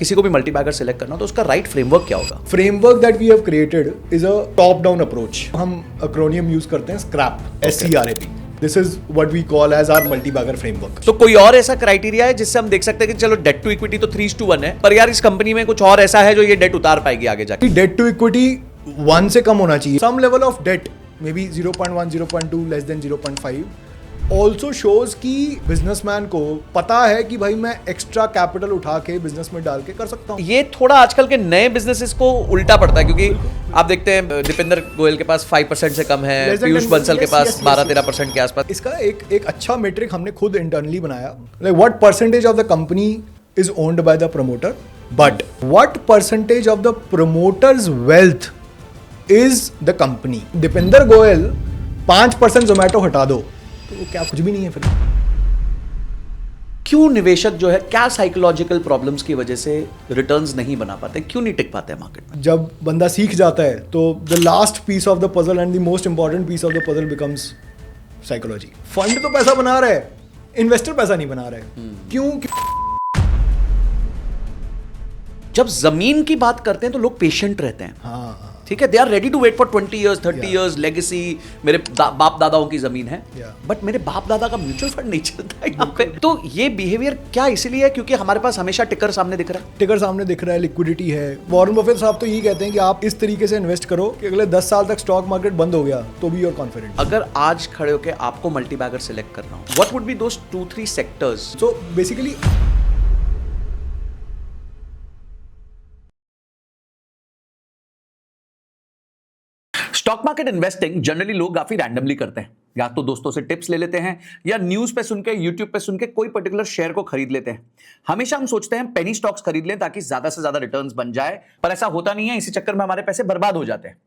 किसी को भी मल्टी बैगर सिलेक्ट करना हो तो उसका राइट फ्रेमवर्क क्या होगा? Framework that we have created is a top down approach. हम एक्रोनियम यूज करते हैं scrap, SCRAP. This is what we call as our multi bagger framework. तो कोई और ऐसा क्राइटेरिया है जिससे हम देख सकते हैं कि चलो डेट टू इक्विटी तो 3:1 है, पर यार इस कंपनी में कुछ और ऐसा है जो ये डेट उतार पाएगी आगे जाके? डेट टू इक्विटी 1 से कम होना चाहिए. Some level of debt may be 0.1, 0.2, less than 0.5 also shows कि बिजनेसमैन को पता है कि भाई मैं एक्स्ट्रा कैपिटल उठा के बिजनेस में डाल के कर सकता हूँ. ये थोड़ा आजकल के नए बिजनेसेस को उल्टा पड़ता है, क्योंकि आप देखते हैं दीपेंद्र गोयल के पास 5% से कम है, पीयूष बंसल के पास 12-13% के आसपास. इसका एक अच्छा मेट्रिक हमने खुद इंटरनली बनाया. Like what percentage of the company is owned by the promoter, but what percentage of the promoters wealth is the company. Deepinder Goyal 5% Zomato हटा दो तो वो क्या कुछ भी नहीं है फिर. क्यों निवेशक जो है, क्या साइकोलॉजिकल प्रॉब्लम्स की वजह से रिटर्न्स नहीं बना पाते, क्यों नहीं टिक पाते हैं मार्केट में? जब बंदा सीख जाता है तो the last piece of the puzzle and the most important piece of the puzzle becomes psychology. Fund तो पैसा बना रहा है, इन्वेस्टर पैसा नहीं बना रहा है. क्यों? जब जमीन की बात करते हैं तो लोग पेशेंट रहते हैं. हाँ, ठीक है, they are ready to wait for 20 years 30 years legacy. मेरे बाप दादाओं की जमीन है, बट मेरे बाप दादा का म्यूचुअल फंड नहीं चलता है यहाँ पे. तो ये बिहेवियर क्या इसीलिए है क्योंकि हमारे पास हमेशा टिकर सामने दिख रहा है? टिकर सामने दिख रहा है, लिक्विडिटी है. वॉरेन बफेट साहब तो यही कहते हैं कि आप इस तरीके से इन्वेस्ट करो कि अगले 10 साल तक स्टॉक मार्केट बंद हो गया तो भी यूर कॉन्फिडेंट. अगर आज खड़े होकर आपको मल्टी बैगर सिलेक्ट करना हो, what would be those 2-3 sectors? So basically stock market investing generally लोग काफी रैंडमली करते हैं. या तो दोस्तों से टिप्स ले लेते हैं, या न्यूज पे सुन के, यूट्यूब पे सुन के कोई पर्टिकुलर शेयर को खरीद लेते हैं. हमेशा हम सोचते हैं पेनी स्टॉक्स खरीद लें ताकि ज्यादा से ज्यादा रिटर्न्स बन जाए, पर ऐसा होता नहीं है. इसी चक्कर में हमारे पैसे बर्बाद हो जाते हैं.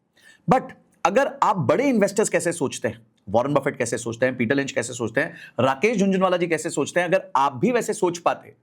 बट अगर आप बड़े इन्वेस्टर्स कैसे सोचते हैं, वॉरेन बफेट कैसे सोचते हैं, पीटर लिंच कैसे सोचते हैं, राकेश झुनझुनवाला जी कैसे सोचते हैं, अगर आप भी वैसे सोच पाते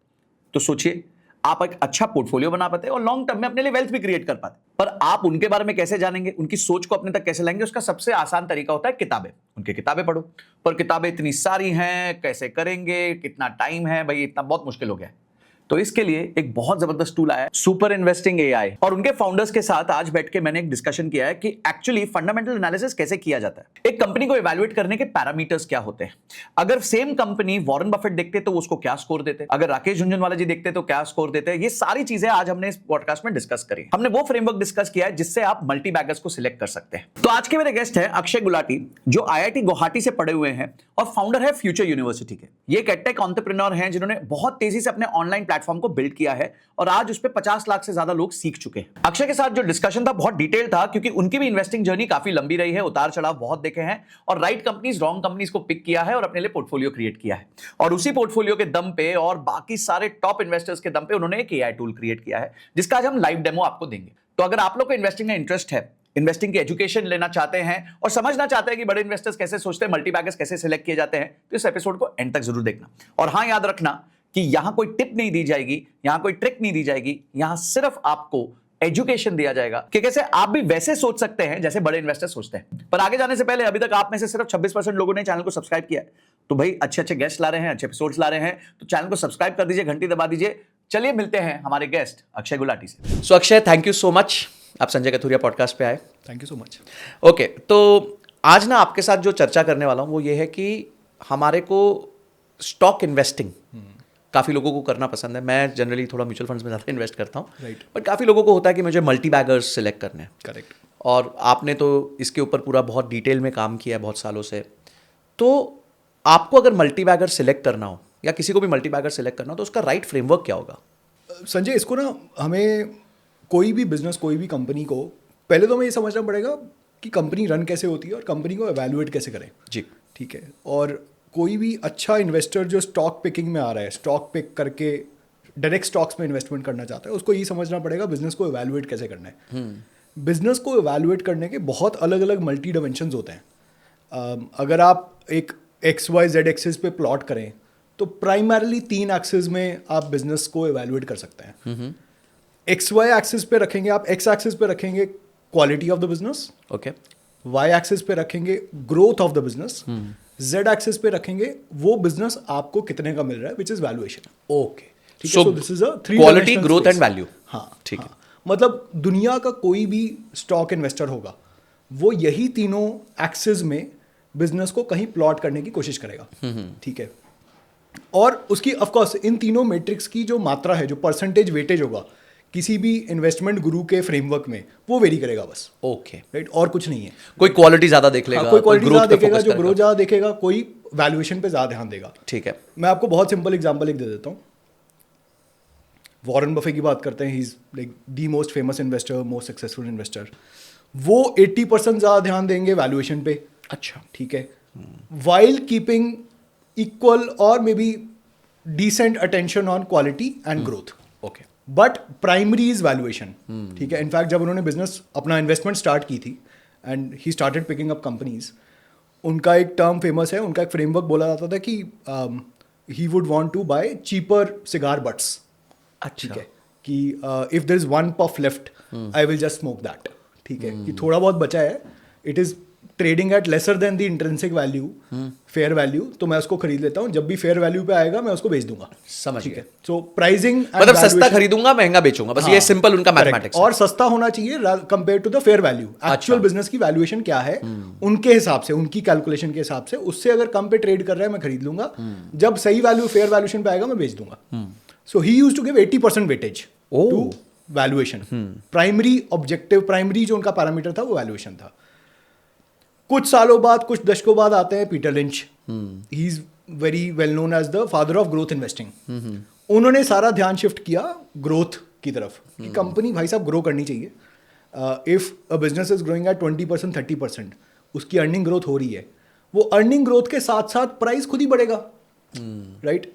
तो सोचिए आप एक अच्छा पोर्टफोलियो बना पाते और लॉन्ग टर्म में अपने लिए वेल्थ भी क्रिएट कर पाते. पर आप उनके बारे में कैसे जानेंगे, उनकी सोच को अपने तक कैसे लाएंगे? उसका सबसे आसान तरीका होता है किताबें. उनकी किताबें पढ़ो. पर किताबें इतनी सारी हैं, कैसे करेंगे, कितना टाइम है, भाई इतना बहुत मुश्किल हो गया है. तो इसके लिए एक बहुत जबरदस्त टूल आया है, सुपर इन्वेस्टिंग AI, और उनके फाउंडर्स के साथ आज बैठ के मैंने एक डिस्कशन किया है कि एक्चुअली फंडामेंटल एनालिसिस कैसे किया जाता है, एक कंपनी को इवैल्यूएट करने के पैरामीटर्स क्या होते हैं. अगर सेम कंपनी वॉरेन बफेट देखते तो उसको क्या स्कोर देते, अगर राकेश झुनझुनवाला जी देखते तो क्या स्कोर देते. ये सारी चीजें आज हमने इस पॉडकास्ट में डिस्कस करी. हमने वो फ्रेमवर्क डिस्कस किया है जिससे आप मल्टी बैगर्स को सिलेक्ट कर सकते हैं. तो आज के मेरे गेस्ट हैं अक्षय गुलाटी, जो IIT गुवाहाटी से पढ़े हुए हैं और फाउंडर है फ्यूचर यूनिवर्सिटी के. ये एक एडटेक एंटरप्रेन्योर हैं जिन्होंने बहुत तेजी से अपने ऑनलाइन प्लेटफॉर्म को बिल्ड किया है और आज उस पे 50 लाख से ज्यादा लोग सीख चुके हैं. अक्षय के साथ जो डिस्कशन था बहुत डिटेल था, क्योंकि उनकी भी इन्वेस्टिंग जर्नी काफी लंबी रही है, उतार चढ़ाव बहुत देखे हैं, और राइट कंपनीज रॉन्ग कंपनीज को पिक किया है और अपने लिए पोर्टफोलियो क्रिएट किया है. और उसी पोर्टफोलियो के दम पे और बाकी सारे टॉप इन्वेस्टर्स के दम पे उन्होंने एक AI टूल क्रिएट किया है जिसका आज हम लाइव डेमो आपको देंगे. तो अगर आप लोग को इन्वेस्टिंग में इंटरेस्ट है, इन्वेस्टिंग की एजुकेशन लेना चाहते हैं और समझना चाहते हैं कि बड़े इन्वेस्टर्स कैसे सोचते हैं, मल्टी बैगर्स कैसे सिलेक्ट किए जाते हैं, तो इस एपिसोड को एंड तक जरूर देखना. और हाँ, याद रखना कि यहां कोई टिप नहीं दी जाएगी, यहां कोई ट्रिक नहीं दी जाएगी, यहां सिर्फ आपको एजुकेशन दिया जाएगा कि कैसे आप भी वैसे सोच सकते हैं जैसे बड़े इन्वेस्टर सोचते हैं. पर आगे जाने से पहले, अभी तक आप में से सिर्फ 26% लोगों ने चैनल को सब्सक्राइब किया है. तो भाई अच्छे अच्छे गेस्ट ला रहे हैं, अच्छे एपिसोड्स ला रहे हैं, तो चैनल को सब्सक्राइब कर दीजिए, घंटी दबा दीजिए. चलिए मिलते हैं हमारे गेस्ट अक्षय गुलाटी से. So Akshay, thank you so much, आप संजय कथुरिया पॉडकास्ट पे आए. Thank you so much. Okay, तो आज ना आपके साथ जो चर्चा करने वाला हूं वो ये है कि हमारे को स्टॉक इन्वेस्टिंग काफ़ी लोगों को करना पसंद है. मैं जनरली थोड़ा म्यूचुअल फंड्स में ज़्यादा इन्वेस्ट करता हूँ, राइट. बट काफ़ी लोगों को होता है कि मुझे मल्टी बैगर्स सिलेक्ट करने हैं. करेक्ट. और आपने तो इसके ऊपर पूरा बहुत डिटेल में काम किया है बहुत सालों से. तो आपको अगर मल्टी बैगर सिलेक्ट करना हो या किसी को भी मल्टी बैगर सिलेक्ट करना हो तो उसका राइट फ्रेमवर्क क्या होगा? संजय, इसको ना हमें कोई भी बिजनेस, कोई भी कंपनी को पहले तो हमें ये समझना पड़ेगा कि कंपनी रन कैसे होती है और कंपनी को एवेल्युएट कैसे करें. जी, ठीक है. और कोई भी अच्छा इन्वेस्टर जो स्टॉक पिकिंग में आ रहा है, स्टॉक पिक करके डायरेक्ट स्टॉक्स में इन्वेस्टमेंट करना चाहता है, उसको ये समझना पड़ेगा बिजनेस को एवेल्युएट कैसे करना है. बिजनेस को एवेल्युएट करने के बहुत अलग अलग मल्टी डायमेंशंस होते हैं. अगर आप एक XYZ एक्सिस पे प्लॉट करें तो प्राइमरली 3 एक्सिस में आप बिजनेस को एवेल्युएट कर सकते हैं. XY एक्सिस पे रखेंगे आप, X एक्सिस पे रखेंगे quality of the business, okay. Y axis पे रखेंगे growth of the business, Z axis पे रखेंगे वो बिजनेस आपको कितने का मिल रहा है, विच इज वैल्यूएशन. ओके, ठीक है, So, this is a quality, growth and value. हाँ ठीक है. हाँ. मतलब दुनिया का कोई भी स्टॉक इन्वेस्टर होगा वो यही तीनों एक्सिस में बिजनेस को कहीं प्लॉट करने की कोशिश करेगा. ठीक है, और उसकी ऑफकोर्स इन तीनों मैट्रिक्स की जो मात्रा है, जो परसेंटेज वेटेज होगा किसी भी इन्वेस्टमेंट गुरु के फ्रेमवर्क में, वो वेरी करेगा बस. ओके. राइट, और कुछ नहीं है. कोई क्वालिटी ज्यादा देख लेगा, हाँ, कोई क्वालिटी growth ज़्यादा पे देखेगा, focus जो करेगा. ग्रोथ ज़्यादा देखेगा, कोई वैल्यूएशन पे ज़्यादा ध्यान देगा. ठीक है. मैं आपको बहुत सिंपल एग्जांपल एक दे देता हूँ. वॉरेन बफे की बात करते हैं. He is like the most famous investor, most successful investor. वो 80% ज़्यादा ध्यान देंगे वैल्यूएशन पे. अच्छा. ठीक है, वाइल कीपिंग इक्वल और may be decent attention on quality and growth. Okay. But primary is valuation. ठीक है, इनफैक्ट जब उन्होंने बिजनेस अपना इन्वेस्टमेंट स्टार्ट की थी and he started picking up companies, उनका एक टर्म फेमस है, उनका एक फ्रेमवर्क बोला जाता था कि he would want to buy cheaper cigar butts. ठीक है, कि if there is one puff left I will just smoke that. ठीक है, कि थोड़ा बहुत बचा है, it is trading at lesser than the intrinsic value, fair value, तो मैं उसको खरीद लेता हूँ. जब भी फेयर वैल्यू पे आएगा मैं उसको बेच दूंगा. समझ ठीक गए. है, सो प्राइसिंग मतलब सस्ता खरीदूंगा, महंगा बेचूंगा, बस ये सिंपल उनका मैथमेटिक्स. और सस्ता होना चाहिए compare to the fair value. Actual business की वैल्यूएशन क्या है उनके हिसाब से, उनकी कैलकुलेशन के हिसाब से, उससे अगर कम पे ट्रेड कर रहा है मैं खरीद लूंगा. जब सही वैल्यू फेयर वैल्यूएशन पे आएगा मैं बेच दूंगा. So he used to give 80% weightage to valuation. Primary objective, primary जो उनका पैरामीटर था वो वैल्यूएशन था. कुछ सालों बाद, कुछ दशकों बाद आते हैं Peter Lynch. He is very well known as the father of growth investing. उन्होंने सारा ध्यान शिफ्ट किया ग्रोथ की तरफ कि कंपनी भाई साहब ग्रो करनी चाहिए. If a business is growing eight 20%, 30%, उसकी अर्निंग ग्रोथ हो रही है, वो अर्निंग ग्रोथ के साथ साथ प्राइस खुद ही बढ़ेगा. राइट,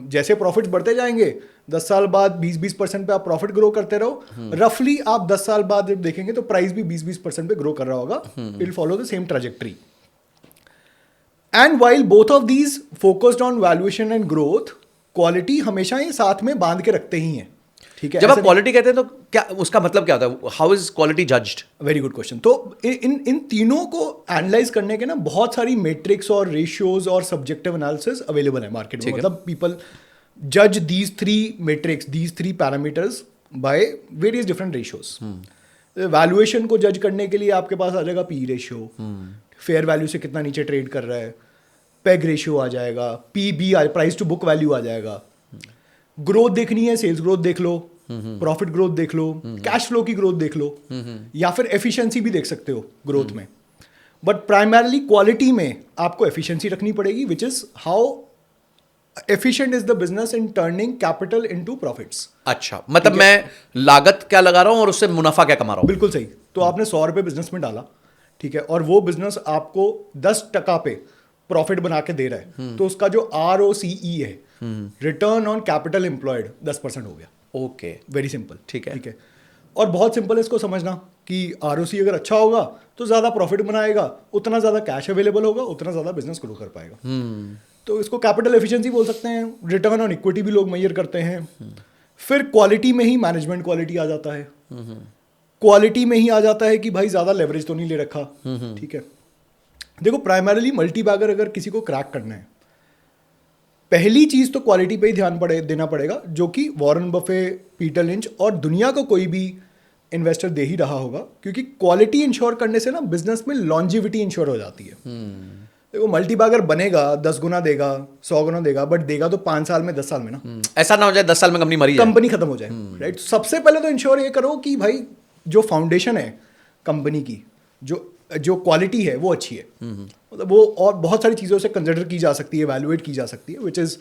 जैसे प्रॉफिट्स बढ़ते जाएंगे, 10 साल बाद 20% पे आप प्रॉफिट ग्रो करते रहो, रफली आप 10 साल बाद जब देखेंगे तो प्राइस भी 20% पे ग्रो कर रहा होगा. It will follow the same trajectory. And while both of these focused on valuation and growth, quality हमेशा ये साथ में बांध के रखते ही हैं. ठीक है, जब आप क्वालिटी कहते हैं तो क्या उसका मतलब क्या होता है? How is quality judged? Very good question. तो इन तीनों को एनालाइज करने के ना बहुत सारी मेट्रिक्स और रेशियोज और सब्जेक्टिव एनालिसिस अवेलेबल है मार्केट में. मतलब पीपल जज these 3 matrix, these 3 parameters by various different ratios. Valuation को जज करने के लिए आपके पास आ जाएगा पी रेशियो, फेयर वैल्यू से कितना नीचे ट्रेड कर रहा है, पेग रेशियो आ जाएगा, PB, price to book value आ जाएगा. ग्रोथ देखनी है, सेल्स ग्रोथ देख लो, प्रॉफिट ग्रोथ देख लो, कैश फ्लो की ग्रोथ देख लो, या फिर एफिशिएंसी भी देख सकते हो ग्रोथ में. बट प्राइमरली क्वालिटी में आपको एफिशिएंसी रखनी पड़ेगी, which is how efficient is the business in turning capital into profits. अच्छा, मतलब मैं लागत क्या लगा रहा हूं और उससे मुनाफा क्या कमा रहा हूं. बिल्कुल सही. तो आपने 100 रुपये बिजनेस में डाला, ठीक है, और वो बिजनेस आपको 10% पे प्रॉफिट बना के दे रहा है, तो उसका जो ROCE है, रिटर्न ऑन कैपिटल एम्प्लॉयड, 10% हो गया. Okay, very simple. ठीक है. ठीक है, और बहुत सिंपल है इसको समझना कि ROCE अगर अच्छा होगा तो ज़्यादा प्रॉफिट बनाएगा, उतना ज़्यादा कैश अवेलेबल होगा, उतना ज़्यादा बिजनेस ग्रो कर पाएगा. तो इसको कैपिटल एफिशिएंसी बोल सकते हैं. रिटर्न ऑन इक्विटी भी लोग मेजर करते हैं. फिर क्वालिटी में ही मैनेजमेंट क्वालिटी आ जाता है. क्वालिटी में ही आ जाता है कि भाई ज़्यादा लेवरेज तो नहीं ले रखा. ठीक है, देखो प्राइमरीली मल्टी बैगर अगर किसी को क्रैक करना है, पहली चीज तो क्वालिटी पे ही ध्यान देना पड़ेगा, जो कि वॉरेन बफे, पीटर लिंच और दुनिया को कोई भी इन्वेस्टर दे ही रहा होगा. क्योंकि क्वालिटी इंश्योर करने से ना बिजनेस में लॉन्जिविटी इंश्योर हो जाती है. देखो मल्टी बैगर बनेगा, 10 गुना देगा, 100 गुना देगा, बट देगा तो 5 साल में, 10 साल में ना. ऐसा ना हो जाए 10 साल में कंपनी मरी जाए, कंपनी खत्म हो जाए. राइट, सबसे पहले तो इंश्योर ये करो कि भाई जो फाउंडेशन है कंपनी की, जो क्वालिटी है वो अच्छी है. मतलब वो और बहुत सारी चीज़ों से कंसिडर की जा सकती है, एवेलुएट की जा सकती है, विच इज़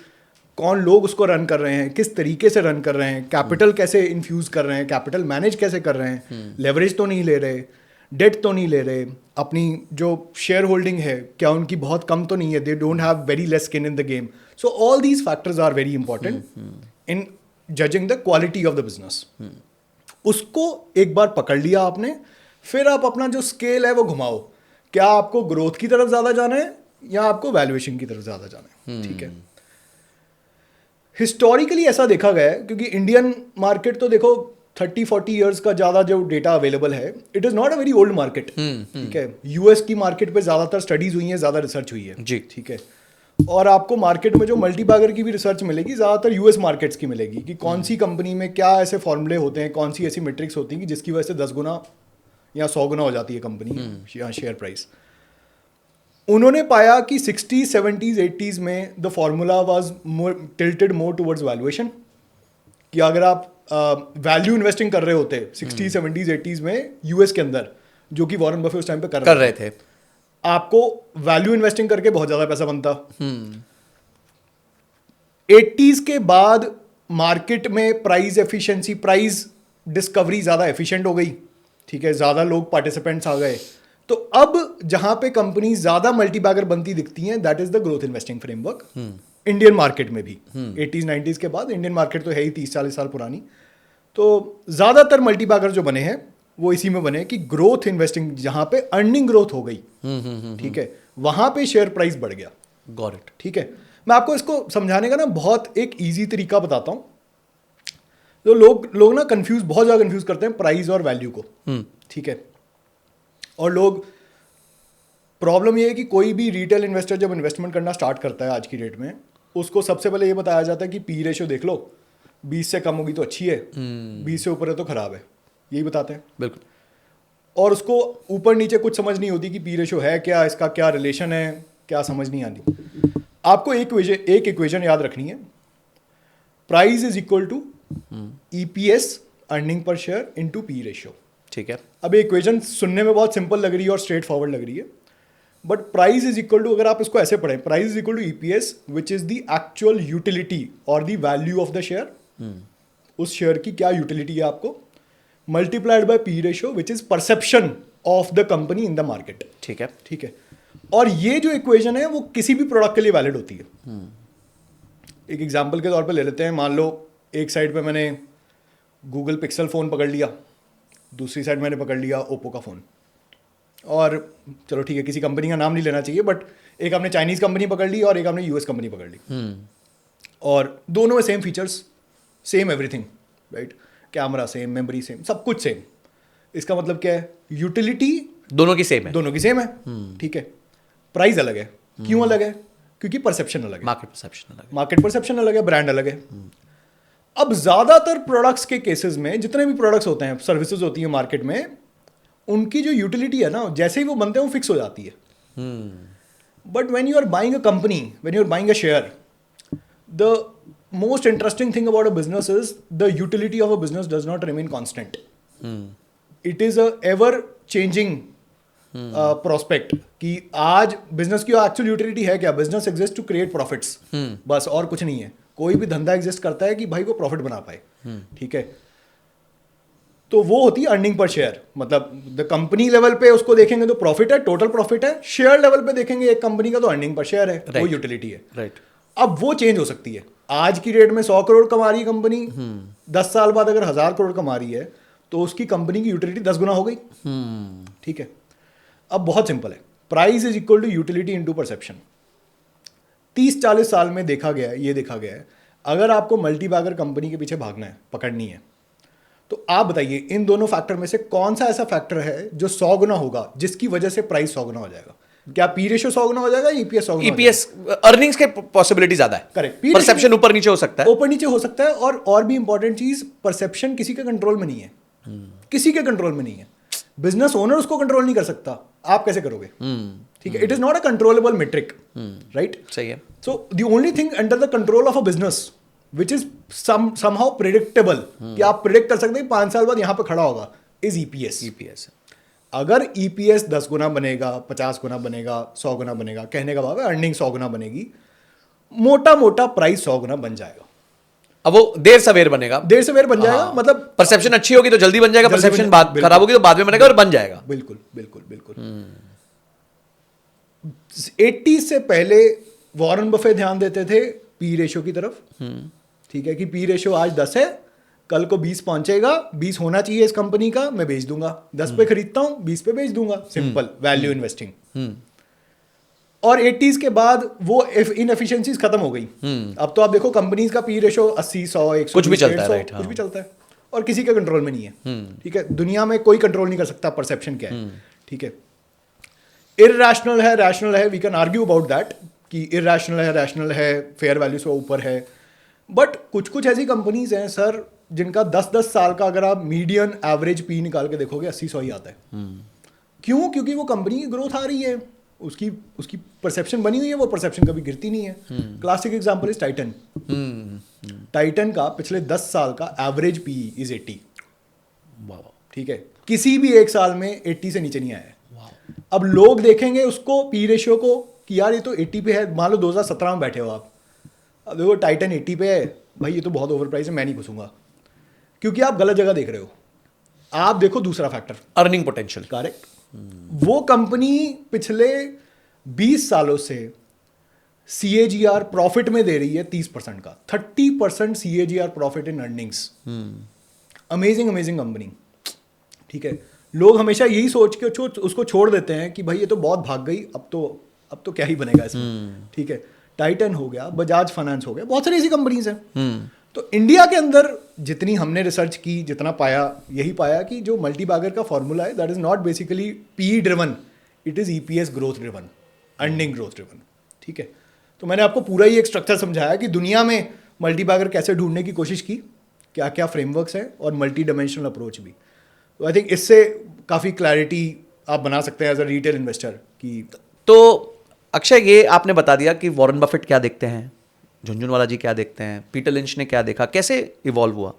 कौन लोग उसको रन कर रहे हैं, किस तरीके से रन कर रहे हैं, कैपिटल कैसे इन्फ्यूज़ कर रहे हैं, कैपिटल मैनेज कैसे कर रहे हैं, लेवरेज तो नहीं ले रहे, डेट तो नहीं ले रहे, अपनी जो शेयर होल्डिंग है क्या उनकी बहुत कम तो नहीं है, they don't have very less skin in the game. So all these factors are very important in judging the quality of the business. उसको एक बार पकड़ लिया आपने, फिर आप अपना जो स्केल है वो घुमाओ. क्या आपको ग्रोथ की तरफ ज़्यादा जाना है या आपको वैल्यूएशन की तरफ ज़्यादा जाना है. ठीक है, हिस्टोरिकली ऐसा देखा गया है, क्योंकि इंडियन मार्केट तो देखो 30-40 ईयर्स का ज़्यादा जो डेटा अवेलेबल है, it is not a very old market. ठीक है, US की मार्केट पे ज़्यादातर स्टडीज़ हुई हैं, ज़्यादा रिसर्च हुई है. जी. ठीक है, और आपको मार्केट में जो मल्टीबैगर की भी रिसर्च मिलेगी, ज़्यादातर यूएस मार्केट्स की मिलेगी कि कौन सी कंपनी में क्या ऐसे फॉर्मूले होते हैं, कौन सी ऐसी मेट्रिक्स होती हैं कि जिसकी वजह से 10 गुना या 100 गुना हो जाती है कंपनी या शेयर प्राइस। उन्होंने पाया कि 60s, 70s, 80s में the formula was tilted more towards valuation, कि अगर आप वैल्यू इन्वेस्टिंग कर रहे होते 60s, 70s, 80s में यूएस के अंदर, जो कि वॉरेन बफे उस टाइम पे कर रहे थे, आपको वैल्यू इन्वेस्टिंग करके बहुत ज़्यादा पैसा बनता। 80s के बाद मार्केट में प्राइस एफिशिएंसी, प्राइस डिस्कवरी ज़्यादा एफिशिएंट हो गई, ठीक है, ज़्यादा लोग पार्टिसिपेंट्स आ गए। तो अब जहां पे कंपनी ज़्यादा मल्टीबैगर बनती दिखती हैं, that is the growth investing framework Indian market में भी। 80s, 90s के बाद इंडियन मार्केट तो है ही 30-40 साल पुरानी, तो ज़्यादातर मल्टीबैगर जो बने हैं वो इसी में बने कि ग्रोथ इन्वेस्टिंग, जहां पे अर्निंग ग्रोथ हो गई, ठीक है, वहां पे शेयर प्राइस बढ़ गया। Got it. ठीक है, मैं आपको इसको समझाने का ना बहुत एक इजी तरीका बताता हूं। तो लोग ना कंफ्यूज, बहुत ज़्यादा कंफ्यूज करते हैं प्राइस और वैल्यू को, ठीक है। और लोग, प्रॉब्लम ये है कि कोई भी रिटेल इन्वेस्टर जब इन्वेस्टमेंट करना स्टार्ट करता है आज की डेट में, उसको सबसे पहले ये बताया जाता है कि पी रेशियो देख लो, 20 से कम होगी तो अच्छी है, 20 से ऊपर है तो खराब है, यही बताते हैं। बिल्कुल। और उसको ऊपर नीचे कुछ समझ नहीं होती कि पी रेशियो है क्या, इसका क्या रिलेशन है, क्या समझ नहीं आती। आपको एक इक्वेशन याद रखनी है, price is equal to EPS, earning per share, into P ratio. ठीक है। अब ये इक्वेशन सुनने में बहुत सिंपल लग रही है और स्ट्रेट फॉरवर्ड लग रही है, but price is equal to, अगर आप इसको ऐसे पढ़ें, price is equal to EPS which is the actual utility और the value of the share, उस शेयर की क्या यूटिलिटी है आपको, multiplied by P ratio which is perception of the company in the market. ठीक है। ठीक है, और ये जो इक्वेशन है वो किसी भी प्रोडक्ट के लिए वैलिड होती है। एक एग्जाम्पल के तौर पे ले लेते हैं, मान लो एक साइड पे मैंने गूगल पिक्सल फ़ोन पकड़ लिया, दूसरी साइड मैंने पकड़ लिया ओप्पो का फ़ोन, और चलो ठीक है, किसी कंपनी का नाम नहीं लेना चाहिए, बट एक आपने चाइनीज़ कंपनी पकड़ ली और एक आपने यूएस कंपनी पकड़ ली, और दोनों में same features, same everything, right, camera same, memory same, सब कुछ सेम। इसका मतलब क्या है, यूटिलिटी दोनों की सेम है, दोनों की सेम है, ठीक है, प्राइस अलग है। क्यों अलग है? क्योंकि परसेप्शन अलग है, मार्केट परसेप्शन अलग है, मार्केट परसेप्शन अलग है, ब्रांड अलग है। अब ज्यादातर प्रोडक्ट्स के केसेस में, जितने भी प्रोडक्ट्स होते हैं, सर्विसेज होती है मार्केट में, उनकी जो यूटिलिटी है ना, जैसे ही वो बनते हैं वो फिक्स हो जाती है। But when you are buying a company, when you are buying a share, the most interesting thing about a business is the utility of a business does not remain constant. It is a ever changing prospect, कि आज business की actual utility है क्या, business exist to create profits, बस, और कुछ नहीं है। कोई भी धंधा एग्जिस्ट करता है कि भाई वो प्रॉफिट बना पाए, ठीक है, तो वो होती है अर्निंग पर शेयर। मतलब द कंपनी लेवल पे उसको देखेंगे तो प्रॉफिट है, टोटल प्रॉफिट है, शेयर लेवल पे देखेंगे एक कंपनी का तो अर्निंग पर शेयर है, वो यूटिलिटी है, राइट। अब वो चेंज हो सकती है। आज की डेट में 100 करोड़ कमा रही है कंपनी, 10 साल बाद अगर 1000 करोड़ कमा रही है तो उसकी कंपनी की यूटिलिटी 10 गुना हो गई, ठीक है। अब बहुत सिंपल है, price is equal to utility into perception. 30-40 साल में देखा गया है, ये देखा गया है, अगर आपको मल्टीबैगर कंपनी के पीछे भागना है, पकड़नी है, तो आप बताइए इन दोनों फैक्टर में से कौन सा ऐसा फैक्टर है जो 100 गुना होगा, जिसकी वजह से प्राइस 100 गुना हो जाएगा? क्या पी रेशियो 100 गुना हो जाएगा, EPS 100 गुना? EPS, अर्निंग्स के पॉसिबिलिटी ज्यादा है, करेक्ट। परसेप्शन ऊपर नीचे हो सकता है, ऊपर नीचे हो सकता है, और भी इंपॉर्टेंट चीज, परसेप्शन किसी के कंट्रोल में नहीं है, किसी के कंट्रोल में नहीं है। बिजनेस ओनर उसको कंट्रोल नहीं कर सकता, आप कैसे करोगे? ठीक है, it is not a controllable metric, right? सही है। So the only thing under the control of a business which is somehow predictable, कि आप प्रिडिक्ट कर सकते हैं 5 साल बाद यहां पे खड़ा होगा, इज EPS। अगर EPS 10 गुना बनेगा, 50 गुना बनेगा, 100 गुना बनेगा, कहने का भाव है अर्निंग 100 गुना बनेगी, मोटा मोटा प्राइस 100 गुना बन जाएगा। अब वो देर सवेर बनेगा, देर सवेर बन जाएगा, मतलब परसेप्शन अच्छी होगी तो जल्दी बन जाएगा, परसेप्शन बाद खराब होगी तो बाद में बनेगा और बन जाएगा। बिल्कुल बिल्कुल बिल्कुल। 80 से पहले वॉरेन बफे ध्यान देते थे पी रेशियो की तरफ, ठीक है, कि पी रेशियो आज 10 है, कल को 20 पहुंचेगा, 20 होना चाहिए इस कंपनी का, मैं बेच दूंगा, 10 पे खरीदता हूं, 20 पे बेच दूंगा, सिंपल वैल्यू इन्वेस्टिंग। और 80s के बाद वो इनएफिशिएंसीज खत्म हो गई। अब तो आप देखो कंपनीज का पी रेशियो 80, 100, 100, कुछ भी चलता है, राइट, कुछ भी चलता है, और किसी के कंट्रोल में नहीं है, ठीक है। दुनिया में कोई कंट्रोल नहीं कर सकता परसेप्शन क्या है, ठीक है। इररैशनल है, रैशनल है, we can argue about that, कि इरेशनल है, रैशनल है, फेयर वैल्यू से ऊपर है। बट कुछ कुछ ऐसी कंपनीज हैं सर जिनका 10-10 साल का अगर आप मीडियन एवरेज पी निकाल के देखोगे 80-100 ही आता है। क्यों? क्योंकि वो कंपनी की ग्रोथ आ रही है, उसकी उसकी परसेप्शन बनी हुई है, वो परसेप्शन कभी गिरती नहीं है। Classic example is Titan. Titan का पिछले 10 साल का एवरेज पी इज 80। ठीक है, किसी भी एक साल में 80 से नीचे नहीं आया है। अब लोग देखेंगे उसको पी रेशियो को कि यार ये तो 80 पे है। मान लो 2017 में बैठे हो आप, अब देखो टाइटन 80 पे है, भाई ये तो बहुत ओवर प्राइस है, मैं नहीं घुसूंगा। क्योंकि आप गलत जगह देख रहे हो। आप देखो दूसरा फैक्टर, अर्निंग पोटेंशियल। करेक्ट। वो कंपनी पिछले 20 सालों से CAGR प्रॉफिट में दे रही है 30% का, 30% CAGR profit in earnings. Amazing amazing company. ठीक है, लोग हमेशा यही सोच के उसको छोड़ देते हैं कि भाई ये तो बहुत भाग गई, अब तो क्या ही बनेगा इसमें। ठीक है, टाइटन हो गया, बजाज फाइनेंस हो गया, बहुत सारी ऐसी कंपनीज हैं। तो इंडिया के अंदर जितनी हमने रिसर्च की, जितना पाया, यही पाया कि जो मल्टी बैगर का फॉर्मूला है that is not basically PE driven, it is EPS growth driven, earning growth driven. ठीक है, तो मैंने आपको पूरा ही एक स्ट्रक्चर समझाया कि दुनिया में मल्टी बैगर कैसे ढूंढने की कोशिश की, क्या क्या फ्रेमवर्क्स हैं, और मल्टी डायमेंशनल अप्रोच भी। तो आई थिंक इससे काफ़ी क्लैरिटी आप बना सकते हैं एज अ रिटेल इन्वेस्टर की। तो अक्षय, ये आपने बता दिया कि वॉरेन बफेट क्या देखते हैं, झुनझुनवाला जी क्या देखते हैं, पीटर लिंच ने क्या देखा, कैसे इवॉल्व हुआ।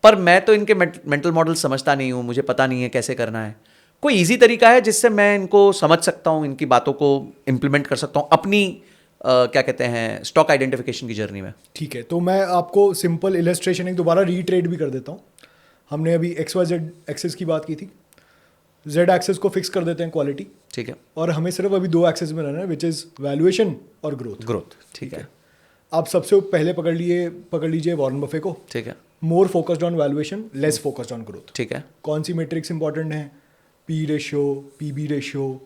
पर मैं तो इनके मेंटल मॉडल समझता नहीं हूँ, मुझे पता नहीं है कैसे करना है। कोई इजी तरीका है जिससे मैं इनको समझ सकता हूँ, इनकी बातों को इम्प्लीमेंट कर सकता हूँ अपनी क्या कहते हैं स्टॉक आइडेंटिफिकेशन की जर्नी में? ठीक है, तो मैं आपको सिंपल इलस्ट्रेशन एक दोबारा रीट्रेड भी कर देता हूँ। हमने अभी XYZ एक्सेस की बात की थी, Z एक्सेस को फिक्स कर देते हैं क्वालिटी। ठीक है, और हमें सिर्फ अभी 2 एक्सेस में रहना है, विच इज़ वैल्यूएशन और ग्रोथ। ठीक है, आप सबसे पहले पकड़ लीजिए वॉरेन बफे को। ठीक है, more focused on valuation, less focused on growth. ठीक है। कौन सी मेट्रिक्स इंपॉर्टेंट है? P ratio, PB ratio,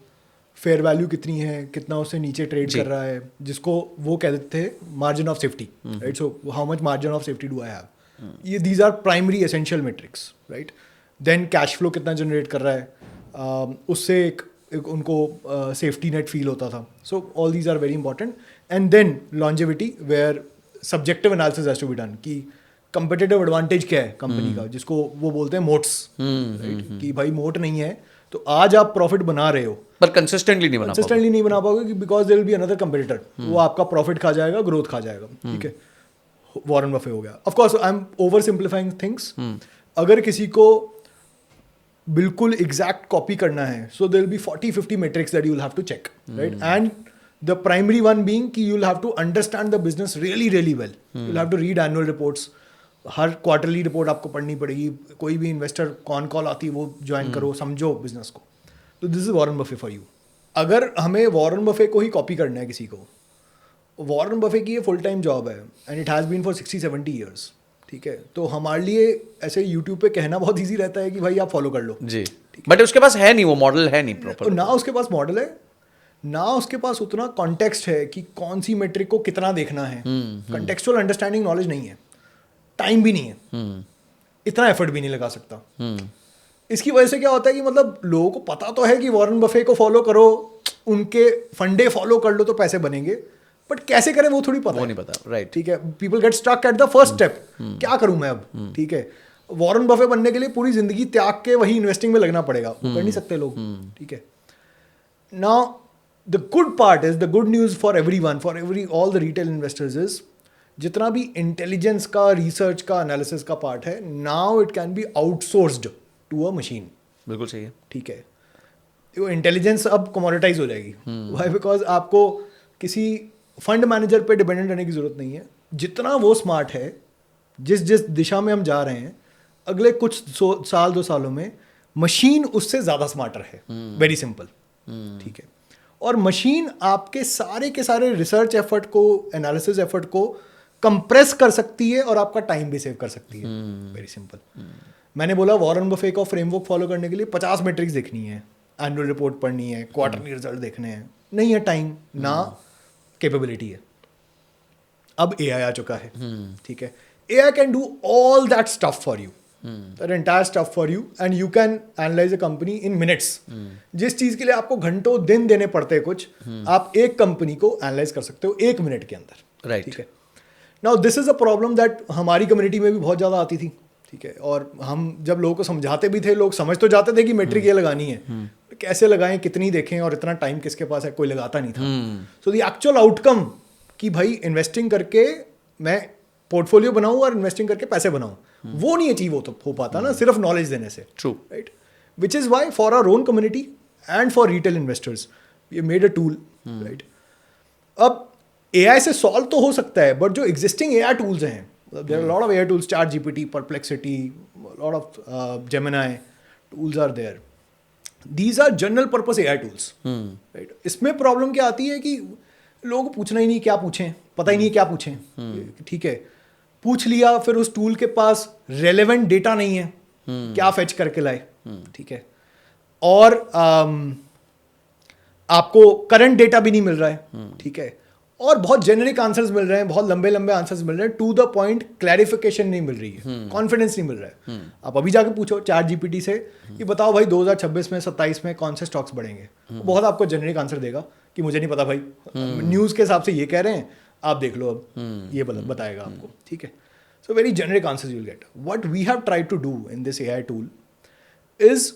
fair value कितनी है, कितना उससे नीचे ट्रेड कर रहा है, जिसको वो कह देते हैं margin of safety, right? So how much margin of safety do I have, ये these are primary essential metrics, right? Then cash flow कितना जनरेट कर रहा है, उससे एक उनको सेफ्टी नेट फील होता था। So all these are very important. And then longevity, where subjective analysis has to be done कि कंपिटिटिव एडवांटेज क्या है कंपनी का, जिसको वो बोलते हैं मोट्स, राइट? कि भाई मोट नहीं है तो आज आप प्रॉफिट बना रहे हो पर कंसिस्टेंटली नहीं बना पाओगे, because there will be another competitor, वो आपका प्रॉफिट खा जाएगा, ग्रोथ खा जाएगा। ठीक है, वॉरेन बफे हो गया। Of course I am over simplifying things. अगर किसी को बिल्कुल एग्जैक्ट कॉपी करना है, so there will be 40-50 metrics that you will have to check, right? And the primary one being कि you will have to understand the business really really well. You will have to read annual reports, हर quarterly report आपको पढ़नी पड़ेगी। कोई भी investor call आती है वो ज्वाइन करो, समझो बिजनेस को। तो this is Warren Buffett for you. अगर हमें वॉरेन बफे को ही कॉपी करना है किसी को, वॉरेन बफे की ये फुल टाइम जॉब है and it has been for 60-70 years. ठीक है, तो हमारे लिए ऐसे यूट्यूब पे कहना बहुत ईजी रहता है कि भाई आप फॉलो कर लो जी, बट उसके पास है नहीं, वो मॉडल है नहीं प्रॉपर। ना उसके पास मॉडल है, ना उसके पास उतना कॉन्टेक्स्ट है कि कौन सी मेट्रिक को कितना देखना है। कॉन्टेक्चुअल अंडरस्टैंडिंग नॉलेज नहीं है, टाइम भी नहीं है, इतना एफर्ट भी नहीं लगा सकता। इसकी वजह से क्या होता है कि मतलब लोगों को पता तो है कि वॉरेन बफे को फॉलो करो, उनके फंडे फॉलो कर लो तो पैसे बनेंगे, बट कैसे करें वो थोड़ी पता, वो नहीं पता, राइट? ठीक है, people get stuck at the first step, क्या करूं मैं अब? ठीक है, वॉरेन बफे बनने के लिए पूरी जिंदगी त्याग के वही इन्वेस्टिंग में लगना पड़ेगा, वो कर नहीं सकते लोग। ठीक है, now the good part is, the good news for everyone, for all the retail investors is, जितना भी इंटेलिजेंस का, रिसर्च का, एनालिसिस का पार्ट है, now it can be outsourced to a machine. बिल्कुल सही है। ठीक है, वो इंटेलिजेंस अब कमोडिटाइज हो जाएगी। वाई? बिकॉज आपको किसी फंड मैनेजर पे डिपेंडेंट रहने की जरूरत नहीं है। जितना वो स्मार्ट है, जिस दिशा में हम जा रहे हैं, अगले कुछ साल 2 सालों में मशीन उससे ज़्यादा स्मार्टर है। Very simple. ठीक है, और मशीन आपके सारे के सारे रिसर्च एफर्ट को, एनालिसिस एफर्ट को कंप्रेस कर सकती है और आपका टाइम भी सेव कर सकती है। Very simple. मैंने बोला वॉरेन बफे का फ्रेमवर्क फॉलो करने के लिए 50 मेट्रिक्स देखनी है, एनुअल रिपोर्ट पढ़नी है, क्वार्टरली रिजल्ट देखने हैं, नहीं है टाइम, ना कैपेबिलिटी है। अब AI आ चुका है। ठीक है, AI can do all that stuff for you. That entire stuff for you and you can analyse a company in minutes. जिस चीज के लिए आपको घंटों दिन देने पड़ते हैं कुछ, आप एक कंपनी को एनालाइज कर सकते हो 1 मिनट के अंदर। राइट। ठीक है। Now this is a problem that हमारी कम्युनिटी में भी बहुत ज़्यादा आती थी। ठीक है। और हम जब लोगों को समझाते भी थे, लोग समझ तो जाते थे कि मेट्रिक ये लगानी है, कैसे लगाएं, कितनी देखें और इतना टाइम किसके पास है, कोई लगाता नहीं था। सो द एक्चुअल आउटकम कि भाई इन्वेस्टिंग करके मैं पोर्टफोलियो बनाऊं और इन्वेस्टिंग करके पैसे बनाऊं, वो नहीं अचीव हो पाता ना सिर्फ नॉलेज देने से। True. Right. Which is why for our own community and for retail investors we made a tool. Right. अब AI से सॉल्व तो हो सकता है, बट जो एग्जिस्टिंग AI टूल्स हैं, there are a lot of AI tools, ChatGPT, Perplexity, a lot of Gemini tools are there. These are general purpose AI tools. Right? इसमें problem क्या आती है कि लोगों को पूछना ही नहीं क्या पूछें, पता ही नहीं क्या पूछें। ठीक है, पूछ लिया, फिर उस टूल के पास रेलेवेंट डेटा नहीं है, क्या फेच करके लाए। ठीक है। और आपको करंट डेटा भी नहीं मिल रहा है। ठीक है। और बहुत जेनरिक आंसर्स मिल रहे हैं, बहुत लंबे लंबे आंसर्स मिल रहे हैं, टू द पॉइंट क्लैरिफिकेशन नहीं मिल रही है, कॉन्फिडेंस नहीं मिल रहा है। आप अभी जाके पूछो ChatGPT से कि बताओ भाई 2026 में 27 में कौन से स्टॉक्स बढ़ेंगे, बहुत आपको जेनरिक आंसर देगा कि मुझे नहीं पता भाई, न्यूज़ के हिसाब से ये कह रहे हैं, आप देख लो अब ये बताएगा आपको। ठीक है। So very generic answers you will get. What we have tried to do in this AI tool is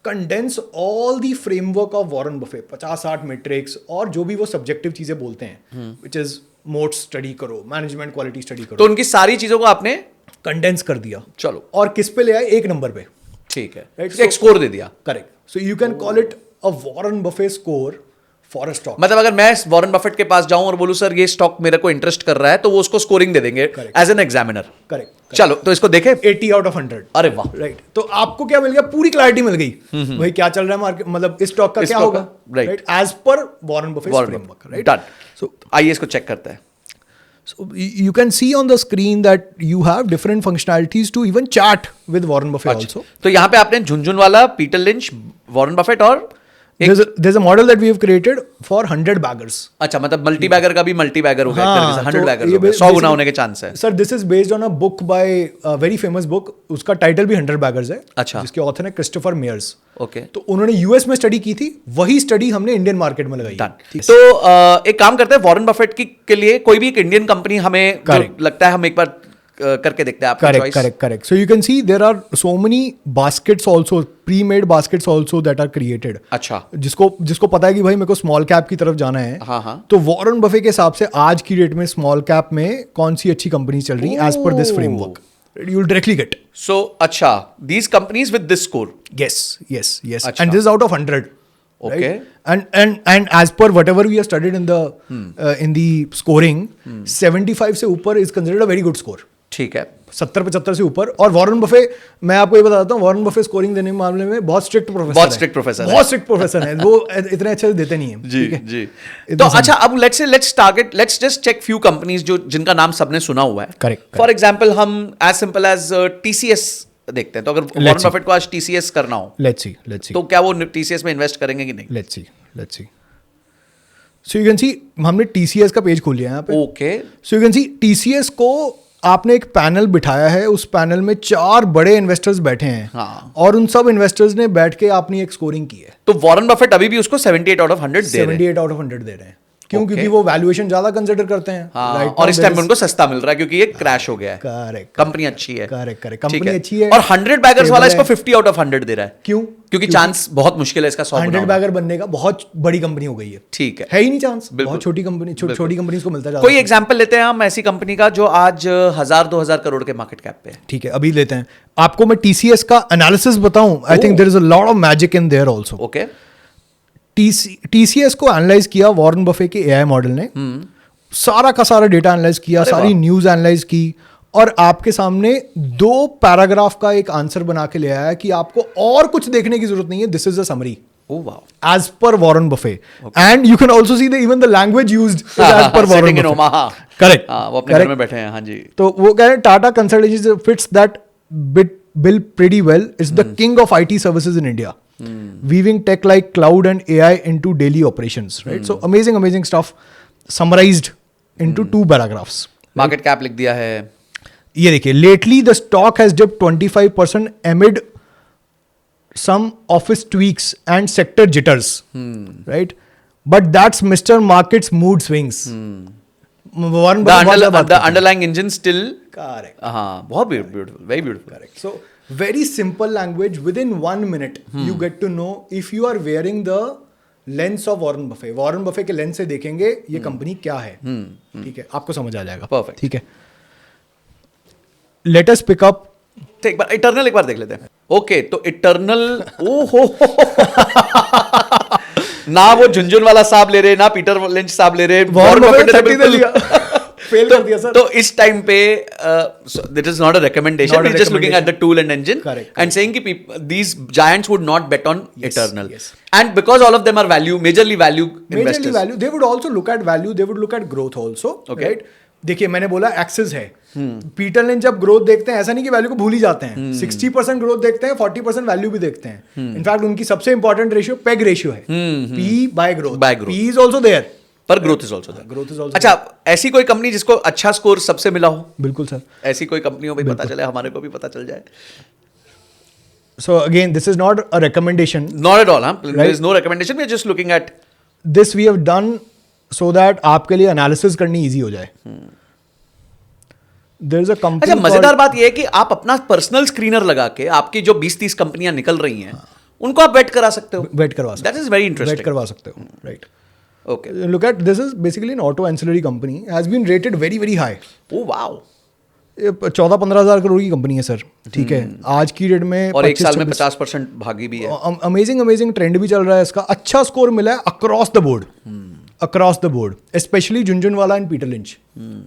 condense all the framework of Warren Buffett, 50-60 metrics और जो भी वो सब्जेक्टिव चीजें बोलते हैं, विच इज मोट स्टडी करो, management quality study करो, तो उनकी सारी चीजों को आपने कंडेंस कर दिया। चलो। और किस पे ले आए? 1 नंबर पे। ठीक है। Right, एक स्कोर दे दिया। Correct. So you can call it a Warren Buffett score for a stock. मतलब अगर मैं वॉरेन बफेट के पास जाऊं और बोलूं सर ये स्टॉक मेरे को इंटरेस्ट कर रहा है, तो वो उसको स्कोरिंग दे देंगे एज एन एग्जामिनर। करेक्ट। चलो, तो इसको देखे 80 आउट ऑफ 100। अरे वाह। राइट। तो आपको क्या मिल गया? पूरी क्लैरिटी मिल गई भाई क्या चल रहा है मार्केट, मतलब इस स्टॉक का क्या होगा। Right. As per Warren Buffett framework. Right. Done. So आइए इसको चेक करते हैं। So you can see on the screen that you have different functionalities to even chat with Warren Buffett also. तो यहाँ पे आपने झुनझुन वाला, पीटर लिंच, वॉरेन बफेट और There's a model that we have created for 100 baggers. अच्छा, मतलब multi bagger का भी मल्टी बैगर हो गया, हाँ, 100 तो बैगर ये हो गया, 100 गुना होने के चांस है। Sir this is based on a book by very famous book, उसका टाइटल भी 100 बैगर्स है। अच्छा। जिसके ऑथर है क्रिस्टोफर मेयर्स। ओके। तो उन्होंने यूएस में स्टडी की थी, वही स्टडी हमने इंडियन मार्केट में लगाई। तो एक काम करते हैं, वॉरेन बफेट के लिए कोई भी एक इंडियन कंपनी हमें लगता है हम एक बार करके देखते हैं आपकी choice. Correct. So you can see there are so many baskets also, pre-made baskets also that are created. अच्छा। जिसको पता है कि भाई मेरे को स्मॉल कैप की तरफ जाना है। हाँ। तो वॉरेन बफे के हिसाब से आज की डेट में स्मॉल कैप में कौन सी अच्छी कंपनी चल रही है as per this framework, you will directly get. So अच्छा, these companies with this score. Yes. अच्छा। And this is out of 100. Okay. Right? And as per whatever we have studied in the scoring, 75 से ऊपर is considered a very good score. ठीक है। 70-75 से ऊपर। और Warren Buffett, मैं आपको ये बताता हूँ, वॉरेन बफे स्कोरिंग देने के मामले में बहुत स्ट्रिक्ट प्रोफेसर है। वो इतने अच्छे से देते नहीं है। जी। तो अच्छा, अब let's just check few companies जो जिनका नाम सबने सुना हुआ है। करेक्ट। फॉर एग्जांपल हम एज सिंपल एज TCS देखते हैं। तो अगर वॉरेन बफेट को आज TCS करना हो, लेट्स सी तो क्या वो TCS में इन्वेस्ट करेंगे कि नहीं? Let's see so you can see, हमने TCS का पेज खोल लिया है यहाँ पे। Okay. So you can see TCS को आपने एक पैनल बिठाया है, उस पैनल में 4 बड़े इन्वेस्टर्स बैठे हैं। हाँ। और उन सब इन्वेस्टर्स ने बैठ के आपने एक स्कोरिंग की है। तो वॉरेन बफेट अभी भी उसको 78 आउट ऑफ 100 दे रहे हैं। 78 आउट ऑफ 100 दे रहे हैं। क्यों? क्योंकि वो वैल्यूएशन ज्यादा कंसिडर करते हैं। हाँ, और इस टाइम उनको सस्ता मिल रहा है क्योंकि ये क्रैश हो गया है। करेक्ट। कंपनी अच्छी है। करेक्ट। कंपनी अच्छी है। और 100 बैगर्स वाला इसको 50 आउट ऑफ 100 दे रहा है। क्यों? क्योंकि चांस बहुत मुश्किल है इसका 100 बैगर बनने का। बहुत बड़ी कंपनी हो गई है। ठीक है ही नहीं चांस। बहुत छोटी कंपनी, छोटी कंपनीज को मिलता है। कोई एग्जांपल लेते हैं हम ऐसी कंपनी का जो आज 1000-2000 करोड़ के मार्केट कैप पे है। ठीक है, अभी लेते हैं। आपको मैं TCS का एनालिसिस बताऊं, I think there is a lot of magic in there also. Okay. TCS को एनालाइज किया वॉरेन बफे के AI मॉडल ने, सारा का सारा डेटा एनालाइज किया, सारी न्यूज एनालाइज की, और आपके सामने 2 पैराग्राफ का एक आंसर बना के ले आया कि आपको और कुछ देखने की जरूरत नहीं है। This is a summary as per Warren Buffett. Okay. And you can also see even the language used is as per Warren Buffett. Omaha. Correct. वो अपने घर में बैठे हैं। हाँ जी। तो वो कह रहे हैं Tata consultancy fits that bill pretty well. It's the king of IT services in India. Weaving tech like cloud and AI into daily operations. Right. So amazing stuff summarized into 2 paragraphs. Market cap लिख दिया है। ये देखिए, lately the stock has dipped 25% amid some office tweaks and sector jitters, right? But that's Mr. Market's mood swings. Warren Buffett बहुत ज्यादा बात the करते हैं. Underlying engine still Correct. हाँ, बहुत beautiful, very beautiful. Correct. So very simple language. Within 1 minute, you get to know if you are wearing the lens of Warren Buffett. Warren Buffett के lens से देखेंगे ये company क्या है. ठीक है, आपको समझ आ जाएगा. Perfect. ठीक है. Let us pick up. एक बार इटर्नल एक बार देख लेते हैं. ओके, तो इटर्नल, ओहो ना वो झुंझुन वाला साहब ले रहे, ना पीटर लिंच साहब ले रहे, वॉरेन Warren बफेट Buffett ने 30 दे बिल्कुल- दिया. फेल कर दिया सर. तो इस टाइम पे this is not a recommendation, Not a we just looking at the tool and engine Correct, and saying कि these giants would not bet on eternal, yes. and because all of them are majorly value Majorly investors. value. They would also look at value. They would look at growth also. Okay. Right? देखिए, मैंने बोला access है. Peter lynch जब growth देखते हैं, ऐसा नहीं कि वैल्यू को भूल ही जाते हैं. 60% ग्रोथ देखते हैं, 40% वैल्यू भी देखते हैं. इनफैक्ट उनकी सबसे इंपॉर्टेंट रेशियो पेग रेशियो है. P by growth. By growth. P is also there. पर growth is also Growth is also अच्छा, ऐसी कोई कंपनी जिसको अच्छा स्कोर सबसे मिला हो, बिल्कुल सर. ऐसी कोई कंपनी हो भाई, पता चले, हमारे को भी पता चल जाए. So again, this is not a recommendation. Not at all, huh? There is no recommendation. We are just looking at. This we have done so that आपके लिए एनालिसिस करनी इजी हो जाए. There is a company. अच्छा, मजेदार बात यह है कि आप अपना पर्सनल स्क्रीनर लगा के आपकी जो 20-30 कंपनियां निकल रही हैं, उनको आप वेट करा सकते हो. वेट करवा सकते That is very हो. interesting. वेट करवा सकते हो. Right. Okay. Look at this is basically an auto ancillary company has been rated very high. Oh wow. 14-15 हजार करोड़ की कंपनी है सर. ठीक है, आज की डेट में और एक साल में 50% भागी भी है. अमेजिंग ट्रेंड भी चल रहा है इसका. अच्छा स्कोर मिला है across the board. Across the board, specially Jhunjhunwala and Peter lynch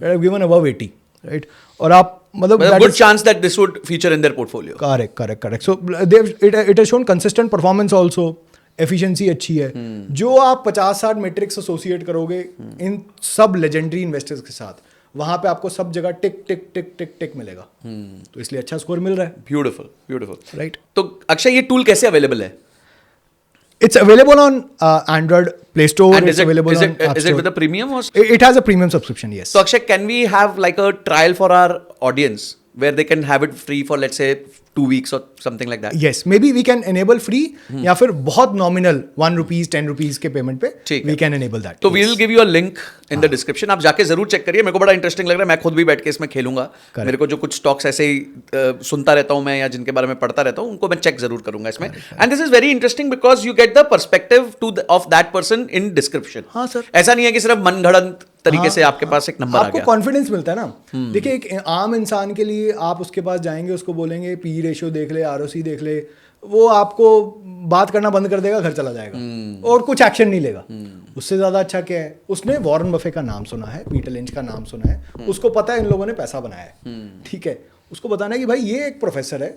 have given above 80, right. और आप मतलब good chance that this would feature in their portfolio. Correct. So it has shown consistent performance also. Efficiency अच्छी है. जो आप 50-60 matrix associate करोगे इन सब legendary investors के साथ, वहां पे आपको सब जगह टिक टिक टिक टिक टिक मिलेगा. तो इसलिए अच्छा स्कोर मिल रहा है. ब्यूटीफुल. राइट. तो अक्षय, ये टूल कैसे अवेलेबल है? It's available on Android Play Store. And It's available on App is it Store. with a premium or? It has a premium subscription, yes. So Akshay, can we have like a trial for our audience where they can have it free for, let's say, 2 weeks or something like that? Yes, maybe we can enable free या फिर बहुत nominal 1 rupees 10 rupees के payment पे ठीक we है. can enable that. तो we will give you a link in the description. आप जाके जरूर चेक करिए. मेरे को बड़ा इंटरेस्टिंग लग रहा है. मैं खुद भी बैठ के इसमें खेलूंगा. मेरे को जो कुछ स्टॉक्स ऐसे ही सुनता रहता हूं मैं, या जिनके बारे में पढ़ता रहता हूं, उनको मैं चेक जरूर करूंगा इसमें. And this is very interesting because you get the perspective of that person in description. हाँ सर. ऐसा नहीं है कि सिर्फ मनगढ़ंत तरीके से आपके पास एक नंबर आ आपको गया. कॉन्फिडेंस मिलता है ना. देखिए, एक आम इंसान के लिए आप उसके पास जाएंगे, उसको बोलेंगे पी रेशियो देख ले, आरओसी देख ले, वो आपको बात करना बंद कर देगा, घर चला जाएगा और कुछ एक्शन नहीं लेगा. उससे ज्यादा अच्छा क्या है, उसने वॉरेन बफेट का नाम सुना है, पीटर लिंच का नाम सुना है, उसको पता है इन लोगों ने पैसा बनाया है. ठीक है, उसको बताना है कि भाई ये एक प्रोफेसर है,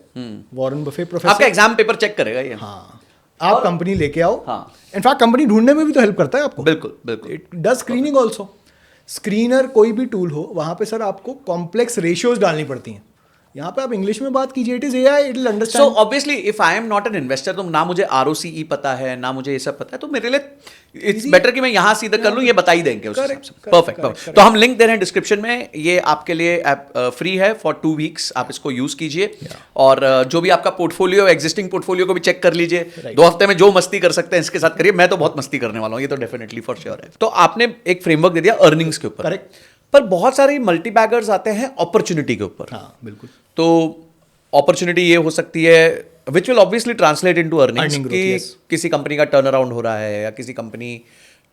वॉरेन बफेट प्रोफेसर. आपका एग्जाम पेपर चेक करेगा ये. हाँ, आप कंपनी लेके आओ. हाँ. इनफैक्ट कंपनी ढूंढने में भी तो हेल्प करता है आपको. बिल्कुल. It does screening also. Screener कोई भी टूल हो, वहां पे सर आपको कॉम्प्लेक्स रेशियोज डालनी पड़ती हैं. यहाँ पे आप इंग्लिश में बात कीजिए, it is AI, it will so understand. Obviously if I am not an investor, तो ना मुझे ROCE पता है, ना मुझे ये सब पता है, तो मेरे लिए इट्स बेटर कि मैं यहाँ सीधा कर लूँ, ये बता ही देंगे उस हिसाब से. परफेक्ट. तो हम लिंक दे रहे हैं डिस्क्रिप्शन में. ये आपके लिए ऐप फ्री है फॉर 2 वीक्स. आप इसको यूज कीजिए और जो भी आपका पोर्टफोलियो, एग्जिस्टिंग पोर्टफोलियो को भी चेक कर लीजिए. 2 हफ्ते में जो मस्ती कर सकते हैं इसके साथ करिए. मैं तो बहुत मस्ती करने वाला हूँ, ये तो डेफिनेटली फॉर श्योर है. तो आपने एक फ्रेमवर्क दे दिया अर्निंग्स के ऊपर. करेक्ट. पर बहुत सारे मल्टी बैगर्स आते हैं अपॉर्चुनिटी के ऊपर. हाँ, बिल्कुल. तो अपॉर्चुनिटी ये हो सकती है which will obviously translate into earnings, Earning growth, कि yes. किसी कंपनी का टर्न अराउंड हो रहा है, या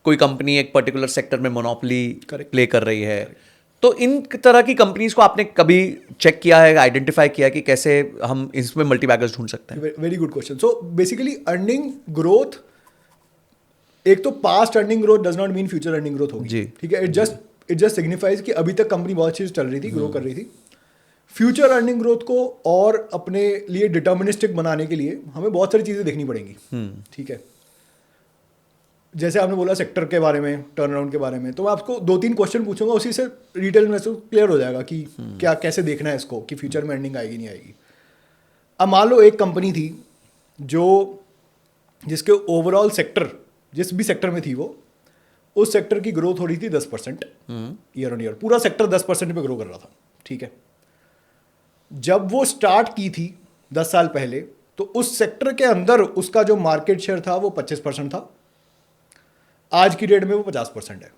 कोई कंपनी एक पर्टिकुलर सेक्टर में मोनोपोली प्ले कर रही है. तो इन तरह की कंपनीज को आपने कभी चेक किया है, आइडेंटिफाई किया कि कैसे हम इसमें मल्टी बैगर्स ढूंढ सकते हैं? Very good question. So basically earning growth, एक तो past earning growth does not mean future earning growth होगी. जी. ठीक है, इट जस्ट सिग्निफाइज कि अभी तक कंपनी बहुत चीज चल रही थी, ग्रो कर रही थी. फ्यूचर अर्निंग ग्रोथ को और अपने लिए डिटर्मिनिस्टिक बनाने के लिए हमें बहुत सारी चीजें देखनी पड़ेंगी. ठीक है, जैसे आपने बोला सेक्टर के बारे में, टर्न अराउंड के बारे में, तो मैं आपको 2-3 क्वेश्चन पूछूंगा, उसी से रिटेल इन्वेस्टर क्लियर हो जाएगा कि क्या कैसे देखना है इसको, कि फ्यूचर में अर्निंग आएगी नहीं आएगी. अब मान लो एक कंपनी थी जिसके ओवरऑल सेक्टर, जिस भी सेक्टर में थी वो, उस सेक्टर की ग्रोथ हो रही थी 10% ईयर ऑन ईयर. पूरा सेक्टर 10% पे ग्रो कर रहा था. ठीक है, जब वो स्टार्ट की थी 10 साल पहले, तो उस सेक्टर के अंदर उसका जो मार्केट शेयर था वो 25% था। आज की डेट में वो 50% है।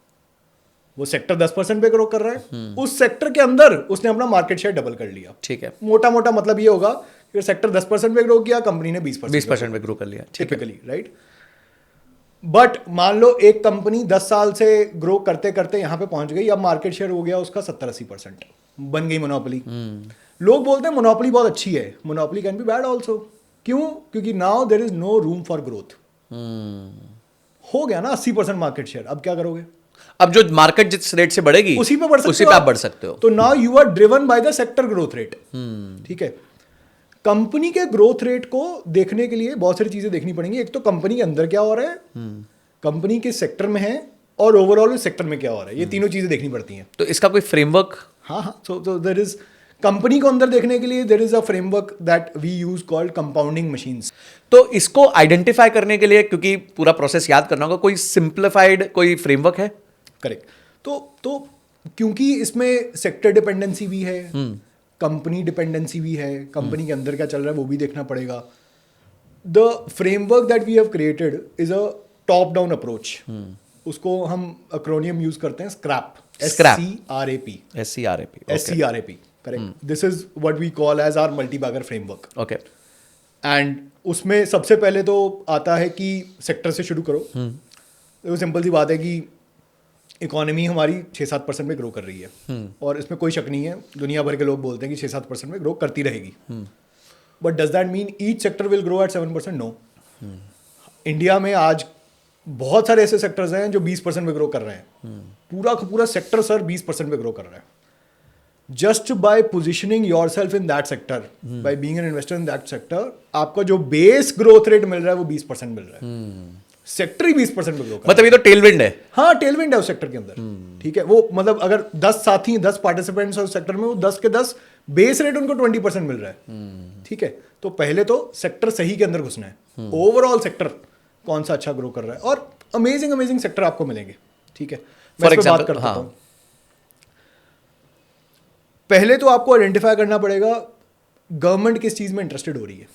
वो सेक्टर 10% पे ग्रो कर रहा है, उस सेक्टर के अंदर उसने अपना मार्केट शेयर डबल कर लिया। ठीक है, मोटा मोटा मतलब ये होगा कि सेक्टर 10% पे ग्रो किया, कंपनी ने 20% पे ग्रो कर लिया। ठीक है, टिपिकली, राइट। बट मान लो एक कंपनी 10 साल से ग्रो करते करते यहाँ पे पहुंच गई, अब मार्केट शेयर हो गया उसका 70-80%, बन गई मोनोपोली। लोग बोलते हैं मोनोपोली बहुत अच्छी है, monopoly can be bad also. क्यों? क्योंकि now there is no room for growth. हो गया ना 80% मार्केट शेयर, अब क्या करोगे? अब जो मार्केट जिस रेट से बढ़ेगी उसी पे बढ़ सकते उसी हो पे आप आप। बढ़ सकते हो। तो now you are driven by the sector growth rate. ठीक है, कंपनी के ग्रोथ रेट को देखने के लिए बहुत सारी चीजें देखनी पड़ेंगी। एक तो कंपनी के अंदर क्या हो रहा है, कंपनी के सेक्टर में है, और ओवरऑल इस सेक्टर में क्या हो रहा है, ये तीनों चीजें देखनी पड़ती हैं। तो इसका कोई फ्रेमवर्क? हाँ हाँ, so there is, कंपनी को अंदर देखने के लिए there is a framework that we use called compounding machines. तो इसको आइडेंटिफाई करने के लिए, क्योंकि पूरा प्रोसेस याद करना होगा, कोई सिंप्लीफाइड कोई फ्रेमवर्क है? करेक्ट। तो क्योंकि इसमें सेक्टर डिपेंडेंसी भी है, कंपनी डिपेंडेंसी भी है, कंपनी के अंदर क्या चल रहा है वो भी देखना पड़ेगा। The framework that we have created is a top down approach. उसको हम एक्रोनियम यूज करते हैं, scrap, SCRAP, SCRAP, correct. This is what we call as our multi bagger framework. Okay. And उसमें सबसे पहले तो आता है कि सेक्टर से शुरू करो। तो सिंपल सी बात है कि इकोनॉमी हमारी 6-7% में ग्रो कर रही है, और इसमें कोई शक नहीं है, दुनिया भर के लोग बोलते हैं कि 6-7% में ग्रो करती रहेगी। But does that mean each sector will grow at 7%? No. India में आज बहुत सारे ऐसे सेक्टर्स हैं जो 20% में ग्रो कर रहे हैं। पूरा का पूरा सेक्टर सर 20% में ग्रो कर रहा है। Just by positioning your self in that sector, by being an investor in that sector, आपका जो बेस ग्रोथ रेट मिल रहा है वो 20% मिल रहा है। सेक्टर ही 20% में ग्रो कर, मतलब ये तो टेलविंड है। हाँ, टेलविंड है उस सेक्टर के अंदर। ठीक है, वो मतलब अगर 10 साथी 10 पार्टिसिपेंट्स उस सेक्टर में, वो 10 के 10 बेस रेट उनको 20% मिल रहा है। ठीक है, तो पहले तो सेक्टर सही के अंदर घुसना है। ओवरऑल सेक्टर कौन सा अच्छा ग्रो कर रहा है, और अमेजिंग सेक्टर आपको मिलेंगे। ठीक है, मैं इस पे बात करता हूँ। पहले तो आपको आइडेंटिफाई करना पड़ेगा गवर्नमेंट किस चीज में इंटरेस्टेड हो रही है,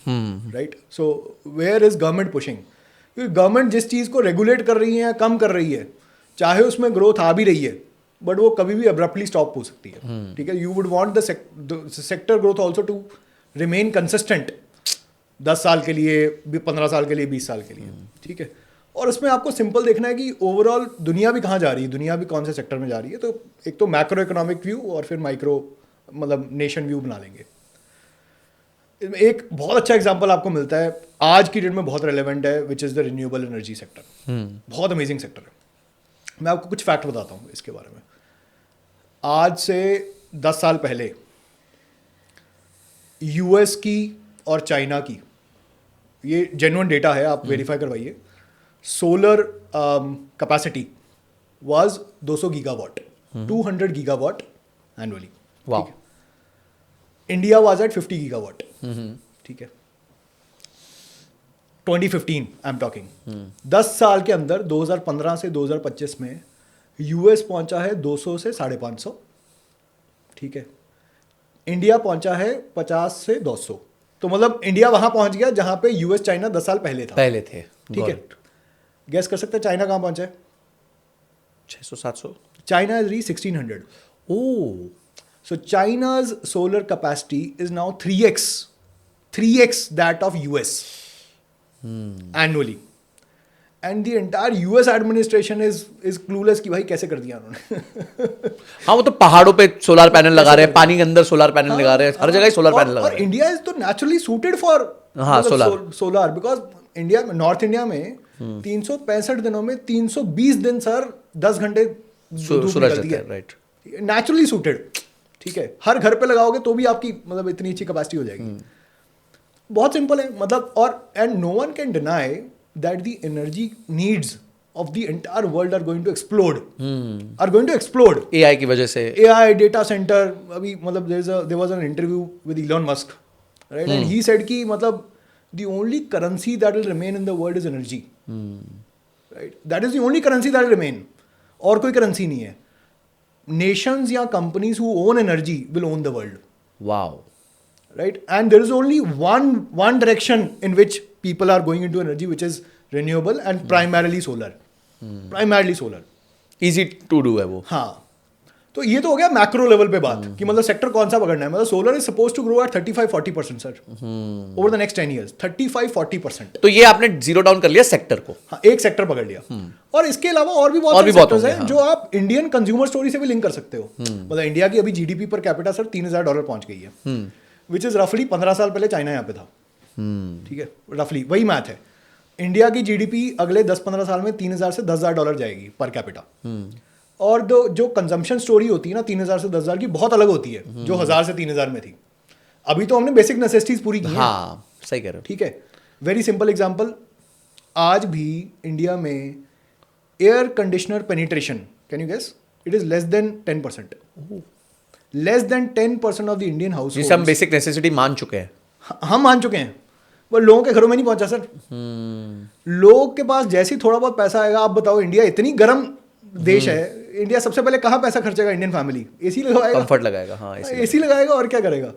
right. So where is government pushing? क्योंकि गवर्नमेंट जिस चीज को रेगुलेट कर रही है या कम कर रही है, चाहे उसमें ग्रोथ आ भी रही है, बट वो कभी भी अब्रप्टली स्टॉप हो सकती है। ठीक है, you would want the sector growth also to remain consistent 10 साल के लिए, 15 साल के लिए, 20 साल के लिए। ठीक है, और उसमें आपको सिंपल देखना है कि ओवरऑल दुनिया भी कहाँ जा रही है, दुनिया भी कौन से सेक्टर में जा रही है। तो एक तो मैक्रो इकोनॉमिक व्यू और फिर माइक्रो मतलब नेशन व्यू बना लेंगे। एक बहुत अच्छा एग्जांपल आपको मिलता है, आज की डेट में बहुत रेलेवेंट है, which is the renewable energy sector. बहुत अमेजिंग सेक्टर है। मैं आपको कुछ फैक्ट बताता हूँ इसके बारे में। आज से 10 साल पहले यूएस की और चाइना की, ये जेन्युइन डेटा है, आप वेरीफाई करवाइए, solar capacity was 200 gigawatt, 200 gigawatt annually. वाह। India was at 50 gigawatt. ठीक है, 2015 आई एम टॉकिंग। 10 साल के अंदर 2015 से 2025 में यूएस पहुंचा है 200 से 550। ठीक है, इंडिया पहुंचा है 50 से 200। तो मतलब इंडिया वहां पहुंच गया जहां पे यूएस चाइना 10 साल पहले थे। ठीक है, गैस कर सकते हैं चाइना कहां पहुंचा है? 600-700। China is reach 1600। Oh, so China's solar capacity is now 3x that of US annually, and the entire US administration is clueless कि भाई कैसे कर दिया उन्होंने। हाँ, वो तो पहाड़ों पे सोलर पैनल लगा रहे हैं, पानी के अंदर सोलर पैनल लगा रहे हैं, हर जगह ही सोलर पैनल लगा और रहे हैं। इंडिया इज तो naturally suited for solar, because India में, नॉर्थ इंडिया में 365 दिनों में 320 दिन सर 10 घंटे सूरज रहता है, राइट। Naturally suited. ठीक है, हर घर पे लगाओगे तो भी आपकी मतलब इतनी अच्छी कैपेसिटी हो जाएगी। बहुत सिंपल है मतलब। और and no one can deny that the energy needs of the entire world are going to explode AI की वजह से। एआई, डेटा सेंटर, अभी मतलब there was an interview with Elon Musk, right, and he said कि मतलब the only currency that will remain in the world is energy, right. That is the only currency that will remain, और कोई currency नहीं है। Nations या companies who own energy will own the world. Wow. right? And there is only one direction in which people are going into energy, which is renewable and primarily solar. Primarily solar. Easy to do है वो. हाँ, तो ये तो हो गया macro level पे बात कि मतलब सेक्टर कौन सा पकड़ना है. मतलब solar is suppose to grow at 35-40% sir over the next 10 years. 35-40%. तो ये आपने जीरो डाउन कर लिया सेक्टर को. हाँ, एक सेक्टर पकड़ लिया. और इसके अलावा और भी बहुत सेक्टर्स हैं जो आप इंडियन कंज्यूमर स्टोरी से भी लिंक कर सकते हो. मतलब इंडिया की अभी जीडीपी पर कैपिटा सर $3,000 पहुंच गई है, विच इज रफली 15 साल पहले चाइना यहाँ पे था. ठीक है, रफली वही मैथ है. इंडिया की जीडीपी अगले 10-15 साल में $3,000 से $10,000 जाएगी पर कैपिटा. और जो कंजम्पशन स्टोरी होती है ना 3,000 से 10,000 की, बहुत अलग होती है जो 1,000 से 3,000 में थी. अभी तो हमने बेसिक नेसेसिटीज पूरी की हैं. हाँ, सही कह रहे हो. ठीक है, वेरी सिंपल एग्जांपल. आज भी इंडिया में air conditioner penetration, can you guess, it is less than 10%. Less than 10% of the Indian house, जिसे हम बेसिक नेसेसिटी मान चुके हैं. हम मान चुके हैं, वो लोगों के घरों में नहीं पहुंचा सर. लोगों के पास जैसे ही थोड़ा बहुत पैसा आएगा, आप बताओ इंडिया इतनी गर्म देश है, इंडिया सबसे पहले कहाँ पैसा खर्चेगा? इंडियन फैमिली एसी लगाएगा, कंफर्ट लगाएगा. हाँ, एसी लगाएगा और क्या करेगा?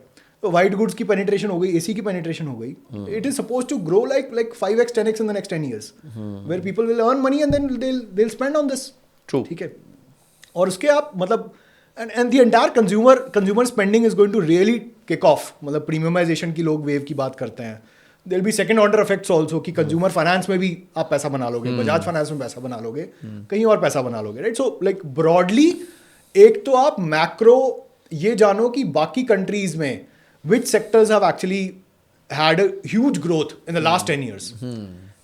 तो वाइट गुड्स की पेनिट्रेशन हो गई, एसी की पेनिट्रेशन हो गई. It is suppose to grow like 5x 10x in the next 10 years, where people will earn money and then they will spend on this. True. ठीक है, और उसके आप मतलब and the entire consumer spending is going to really kick off. मतलब premiumisation की लोग wave की बात करते हैं. There be second order effects also कि कंज्यूमर फाइनेंस में भी आप पैसा बना लोगे, बजाज फाइनेंस में पैसा बना लोगे, कहीं और पैसा बना लोगे, राइट? सो लाइक ब्रॉडली एक तो आप मैक्रो ये जानो कि बाकी कंट्रीज में which sectors have actually had a huge growth in the last 10 years.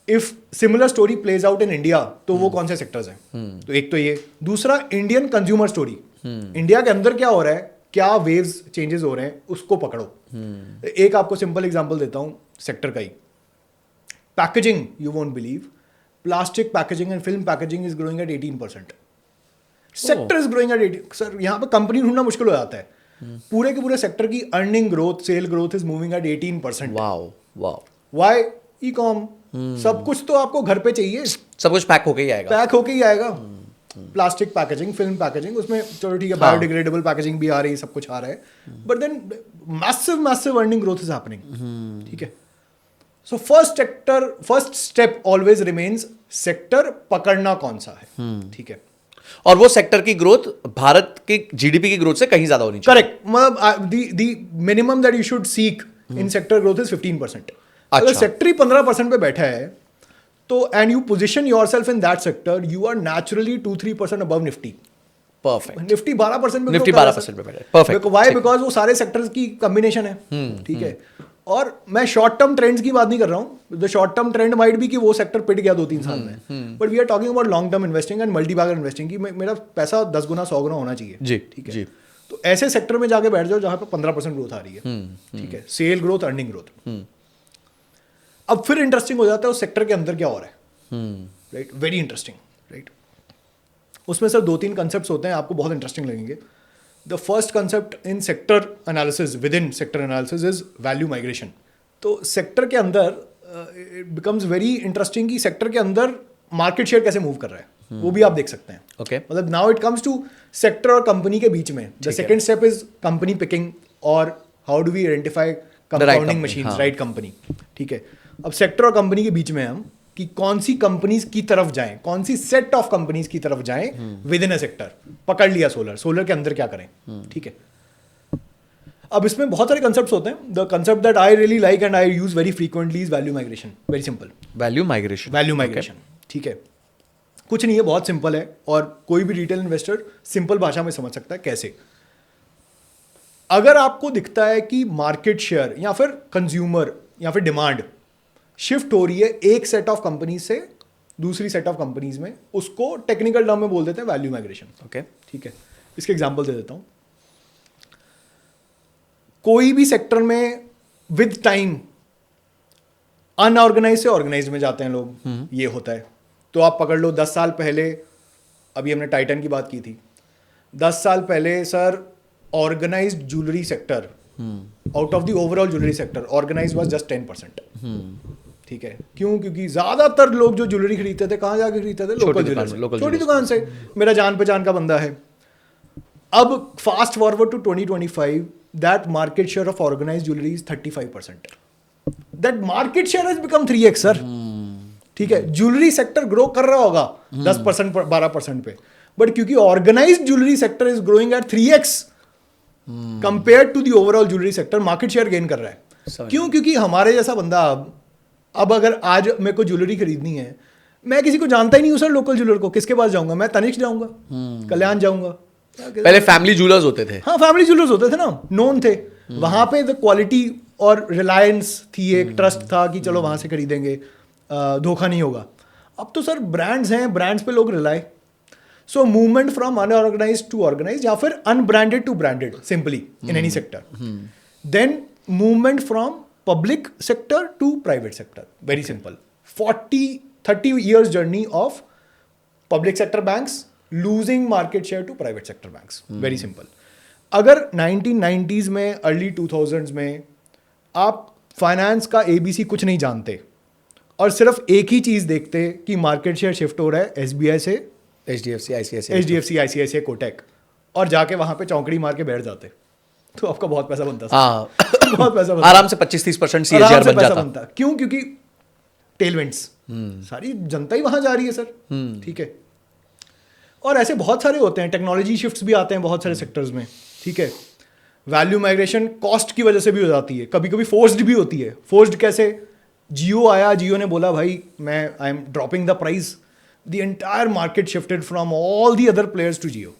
If similar story plays out in India, तो वो कौन से सेक्टर्स हैं? तो एक तो ये. दूसरा, इंडियन कंज्यूमर स्टोरी. इंडिया के अंदर क्या हो रहा है, क्या वेव्स चेंजेस हो रहे हैं, उसको पकड़ो. एक आपको सिंपल एग्जांपल देता हूं सेक्टर का ही. Packaging, you won't believe, plastic packaging and film packaging is growing at 18%. Sector is growing at 18. Sir यहाँ पे कंपनी ढूंढना मुश्किल हो जाता है. पूरे के पूरे सेक्टर की earning growth, sale growth is moving at 18%. Wow. Why? Ecom. सब कुछ तो आपको घर पे चाहिए, सब कुछ पैक होके ही आएगा. पैक होके ही आएगा. प्लास्टिक पैकेजिंग, फिल्म पैकेजिंग, उसमें चलो ठीक है, बायोडिग्रेडेबल पैकेजिंग भी आ रही है, सब कुछ आ रहा है, but then massive earning growth is happening. ठीक है, so first step always remains sector पकड़ना कौन सा है. ठीक है, और वो सेक्टर की ग्रोथ भारत की जीडीपी की ग्रोथ से कहीं ज्यादा होनी चाहिए. करेक्ट. मतलब the minimum that you should seek in sector growth is 15%. अगर सेक्टर ही 15% पे बैठा है तो and you position yourself in that sector, you are naturally 2-3% above Nifty. Perfect. Nifty 12% पे बैठा है. परफेक्ट. व्हाई? बिकॉज वो सारे सेक्टर्स की कॉम्बिनेशन है. ठीक है, और मैं शॉर्ट टर्म ट्रेंड्स की बात नहीं कर रहा हूँ. The short term trend might भी कि वो सेक्टर पिट गया 2-3 साल में, but we are talking about long term investing and multi bagger investing की मेरा पैसा 10 गुना 100 गुना होना चाहिए. जी, ठीक है जी. तो ऐसे सेक्टर में जाके बैठ जाओ जहाँ पे 15% ग्रोथ आ रही है. ठीक है, सेल ग्रोथ, अर्निंग ग्रोथ. अब फिर इंटरेस्टिंग हो जाता है उस सेक्टर के अंदर क्या हो रहा है. Right, very interesting. राइट, उसमें सर 2-3 कंसेप्ट होते हैं, आपको बहुत इंटरेस्टिंग लगेंगे. The first concept in sector analysis, with in sector analysis, is value migration. तो सेक्टर के अंदर इट बिकम्स वेरी इंटरेस्टिंग कि सेक्टर के अंदर मार्केट शेयर कैसे मूव कर रहा है, वो भी आप देख सकते हैं. ओके, मतलब now it comes to sector और कंपनी के बीच में. The second step is company picking, और how do we identify compounding machines, right company. ठीक है, अब सेक्टर और कंपनी के बीच में हम कि कौन सी कंपनीज की तरफ जाएं, कौन सी सेट ऑफ कंपनीज की तरफ जाएं विद इन अ सेक्टर. पकड़ लिया सोलर के अंदर क्या करें. ठीक है, अब इसमें बहुत सारे कंसेप्ट्स होते हैं. The concept that I really like and I use very frequently is value migration. Very simple. Value migration. ठीक है, कुछ नहीं है, बहुत सिंपल है, और कोई भी रिटेल इन्वेस्टर सिंपल भाषा में समझ सकता है कैसे. अगर आपको दिखता है कि मार्केट शेयर या फिर कंज्यूमर या फिर डिमांड शिफ्ट हो रही है एक सेट ऑफ कंपनीज से दूसरी सेट ऑफ कंपनीज में, उसको टेक्निकल टर्म में बोल देते हैं वैल्यू माइग्रेशन. ओके, ठीक है, इसके एग्जांपल दे देता हूं. कोई भी सेक्टर में विद टाइम अनऑर्गेनाइज से ऑर्गेनाइज में जाते हैं लोग, ये होता है. तो आप पकड़ लो 10 साल पहले, अभी हमने टाइटन की बात की थी, 10 साल पहले sir organised jewellery sector out of the overall jewellery sector, organise was just 10%. ठीक है, क्यों? क्योंकि ज्यादातर लोग जो ज्वेलरी खरीदते थे कहाँ जाके खरीदते थे? लोकल ज्वेलर, छोटी दुकान से. मेरा जान पहचान का बंदा है. अब fast forward to 2025, that market share of organized jewelry is 35%. That market share has become 3x sir. ठीक है, ज्वेलरी सेक्टर ग्रो कर रहा होगा 10% 12% पे, बट क्योंकि organised jewellery sector is growing at 3x compare to the overall jewellery sector, market share gain कर रहा है. क्यों? क्योंकि हमारे जैसा बंदा अब अगर आज मेरे को ज्वेलरी खरीदनी है, मैं किसी को जानता ही नहीं हूँ सर, लोकल ज्वेलर को किसके पास जाऊंगा? मैं तनिष्क जाऊंगा, कल्याण जाऊंगा. पहले फैमिली ज्वेलर्स होते थे. हाँ, फैमिली ज्वेलर्स होते थे ना, नोन थे. वहां पे द क्वालिटी और रिलायंस थी, एक ट्रस्ट था कि चलो वहां से खरीदेंगे, धोखा नहीं होगा. अब तो सर ब्रांड्स हैं, ब्रांड्स पे लोग rely. So movement from unorganised to organised या फिर unbranded to branded simply in any sector. Then movement from public sector to private sector, very simple. 40-30 years journey of public sector banks losing market share to private sector banks, very simple. अगर 1990s में, early 2000s में आप finance का ABC कुछ नहीं जानते और सिर्फ एक ही चीज देखते कि मार्केट शेयर शिफ्ट हो रहा है SBI से HDFC ICICI कोटक, और जाके वहां पे चौकड़ी मार के बैठ जाते, तो आपका बहुत पैसा बनता था. बहुत पैसा बनता, आराम से 25-30% CAGR बन जाता. क्यों? क्योंकि टेलविंड्स, सारी जनता ही वहां जा रही है सर. ठीक है, और ऐसे बहुत सारे होते हैं. टेक्नोलॉजी शिफ्ट्स भी आते हैं बहुत सारे सेक्टर्स में. ठीक है, वैल्यू माइग्रेशन कॉस्ट की वजह से भी हो जाती है, कभी कभी फोर्स्ड भी होती है. फोर्स्ड कैसे? जियो आया, जियो ने बोला भाई मैं I am dropping the price, the entire market shifted from all the other players to Jio.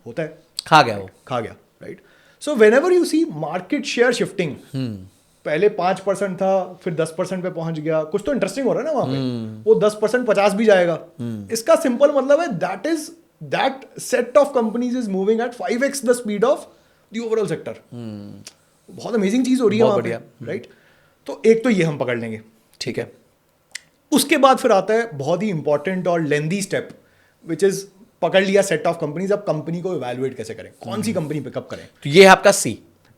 होता है, खा गया, right. So whenever you see market share shifting, पहले 5% था, फिर 10% पे पहुंच गया, कुछ तो इंटरेस्टिंग हो रहा है ना वहां पे. वो 10% 50 भी जाएगा. इसका सिंपल मतलब है that set of companies is moving eight 5x the speed of the overall sector. बहुत अमेजिंग चीज हो रही है वहां पे, राइट. तो एक तो ये हम पकड़ लेंगे. ठीक है, उसके बाद फिर आता है बहुत ही इंपॉर्टेंट और लेंदी स्टेप, विच इज पकड़ लिया सेट ऑफ कंपनीज. अब कंपनी को इवैल्यूएट कैसे करें, कौन सी कंपनी पिकअप करें. तो ये है आपका C.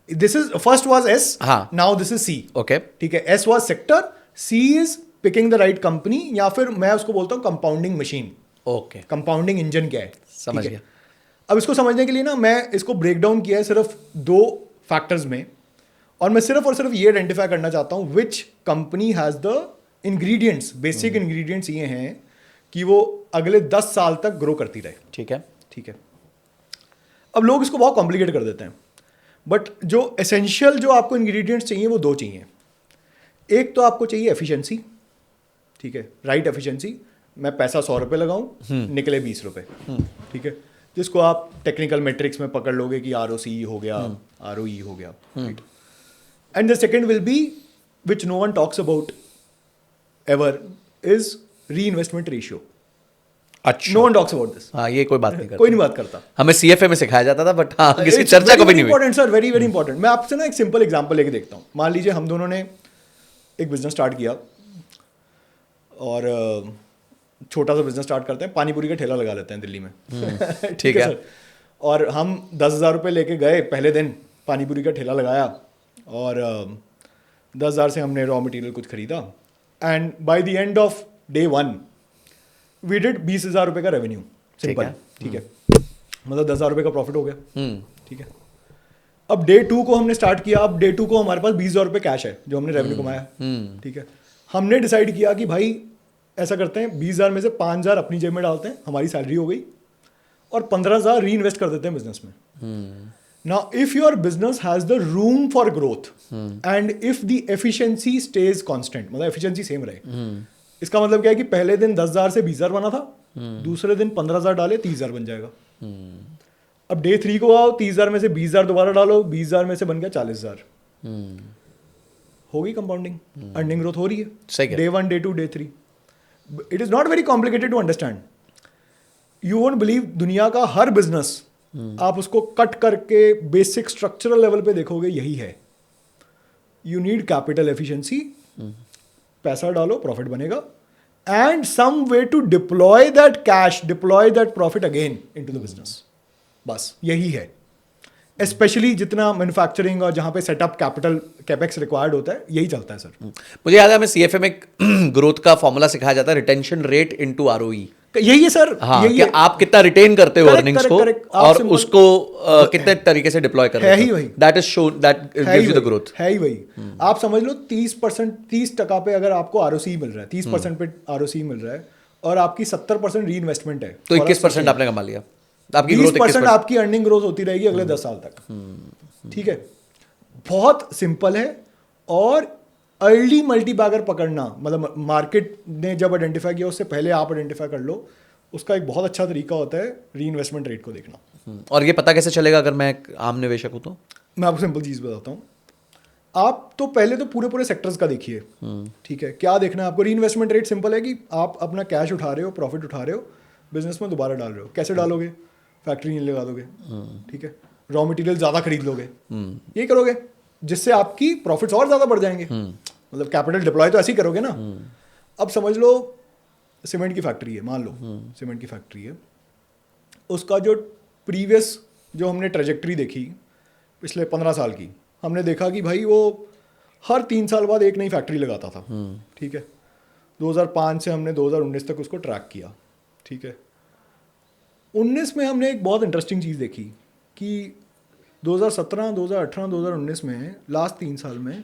This is first was S, now this is C. Okay, ठीक है. S was sector, C is picking the right company, या फिर मैं उसको बोलता हूँ compounding machine. Okay, compounding engine क्या है, समझ गया. अब इसको समझने के लिए ना मैं इसको ब्रेक डाउन किया है सिर्फ 2 फैक्टर्स में, और मैं सिर्फ और सिर्फ ये आइडेंटिफाई करना चाहता हूँ which company has the ingredients. Basic ingredients ये हैं कि वो अगले 10 साल तक ग्रो करती रहे. ठीक है. अब लोग इसको बहुत कॉम्प्लिकेट कर देते हैं, बट जो एसेंशियल जो आपको इंग्रेडिएंट्स चाहिए वो 2 चाहिए. एक तो आपको चाहिए एफिशिएंसी. ठीक है, राइट एफिशिएंसी. मैं पैसा 100 रुपये लगाऊं, निकले 20 रुपये. ठीक है, जिसको आप टेक्निकल मेट्रिक्स में पकड़ लोगे कि ROCE हो गया, ROE हो गया. And the second will be which no one talks about ever is reinvestment ratio. अच्छा, no one talks about this. हाँ, ये कोई बात नहीं करता. कोई नहीं बात करता. हमें CFA में सिखाया जाता था, बट हाँ, इसकी चर्चा कभी नहीं हुई. Important sir, very very important. मैं आपसे ना एक सिंपल एग्जांपल लेके देखता हूँ. मान लीजिए हम दोनों ने एक बिजनेस स्टार्ट किया, और छोटा सा बिजनेस स्टार्ट करते हैं, पानी पूरी का ठेला लगा लेते हैं दिल्ली में. ठीक है सर. और हम 10,000 रुपये लेके गए पहले दिन, पानी पूरी का ठेला लगाया, और 10,000 से हमने रॉ मटेरियल कुछ खरीदा, and by the end of day 1 we did 20,000 रुपये का रेवेन्यू. सिंपल. ठीक है, मतलब 10,000 रुपये का प्रॉफिट हो गया. ठीक है. अब डे 2 को हमने स्टार्ट किया. अब डे 2 को हमारे पास 20,000 रुपये कैश है जो हमने रेवेन्यू कमाया. ठीक है, हमने डिसाइड किया कि भाई ऐसा करते हैं, 20,000 में से 5,000 अपनी जेब में डालते हैं, हमारी सैलरी हो गई, और 15,000 री इन्वेस्ट कर देते हैं बिजनेस में. Now if your business has the room for growth and if the efficiency stage constant, मतलब एफिशिएंसी सेम रहे. इसका मतलब क्या है कि पहले दिन 10,000 से 20,000 बना था, दूसरे दिन 15,000 डाले 30,000 बन जाएगा. अब डे 3 को आओ, 30,000 में से 20,000 दोबारा डालो, 20,000 में से बन गया 40,000. होगी कंपाउंडिंग, अर्निंग ग्रोथ हो रही है. Day 1, day 2, day 3. It is not very complicated to understand. You won't believe, दुनिया का हर बिजनेस आप उसको कट करके बेसिक स्ट्रक्चरल लेवल पे देखोगे, यही है. यू नीड कैपिटल एफिशिएंसी, पैसा डालो प्रॉफिट बनेगा, and some way to deploy that cash, deploy that profit again into the business. बस यही है. स्पेशली जितना मैन्युफैक्चरिंग और जहाँ पे सेटअप कैपिटल कैपेक्स रिक्वायर्ड होता है, यही चलता है सर. मुझे याद है हमें CFA में ग्रोथ का फॉर्मूला सिखाया जाता है, रिटेंशन रेट इनटू ROE. यही है सर, हाँ, यही कि है। आप कितना रिटेन करते हो Correct, अर्निंग्स correct, को correct. आप और simple- उसको कितने तरीके से डिप्लॉय कर है रहे ही हो, वही। That is show that gives you the growth. है ही वही। आप समझ लो 30% पे अगर आपको आरओसी मिल रहा है, 30% पे आरओसी मिल रहा है और आपकी 70% री इन्वेस्टमेंट है, तो और 21% आपने कमा लिया, आपकी ग्रोथ 20% 21%। आपकी अर्निंग ग्रोथ होती रहेगी अगले 10 साल तक। ठीक है, बहुत सिंपल है। और अर्ली मल्टीबैगर पकड़ना, मतलब मार्केट ने जब आइडेंटिफाई किया उससे पहले आप आइडेंटिफाई कर लो, उसका एक बहुत अच्छा तरीका होता है री इन्वेस्टमेंट रेट को देखना। और ये पता कैसे चलेगा अगर मैं एक आम निवेशक हूं तो? मैं आपको सिंपल चीज़ बताता हूँ। आप तो पहले तो पूरे सेक्टर्स का देखिए। ठीक है, क्या देखना है आपको? री इन्वेस्टमेंट रेट सिंपल है कि आप अपना कैश उठा रहे हो, प्रॉफिट उठा रहे हो, बिजनेस में दोबारा डाल रहे हो। कैसे डालोगे? फैक्ट्री नहीं लगा दोगे, ठीक है, रॉ मटेरियल ज़्यादा खरीद लोगे, ये करोगे जिससे आपकी प्रॉफिट्स और ज़्यादा बढ़ जाएंगे। मतलब कैपिटल डिप्लॉय तो ऐसे ही करोगे ना। अब समझ लो सीमेंट की फैक्ट्री है, मान लो सीमेंट की फैक्ट्री है, उसका जो प्रीवियस जो हमने ट्रेजेक्ट्री देखी पिछले 15 साल की, हमने देखा कि भाई वो हर 3 साल बाद एक नई फैक्ट्री लगाता था। ठीक है, 2005 से हमने 2019 तक उसको ट्रैक किया। ठीक है, 19 में हमने एक बहुत इंटरेस्टिंग चीज़ देखी कि 2017, 2018, 2019 में लास्ट 3 साल में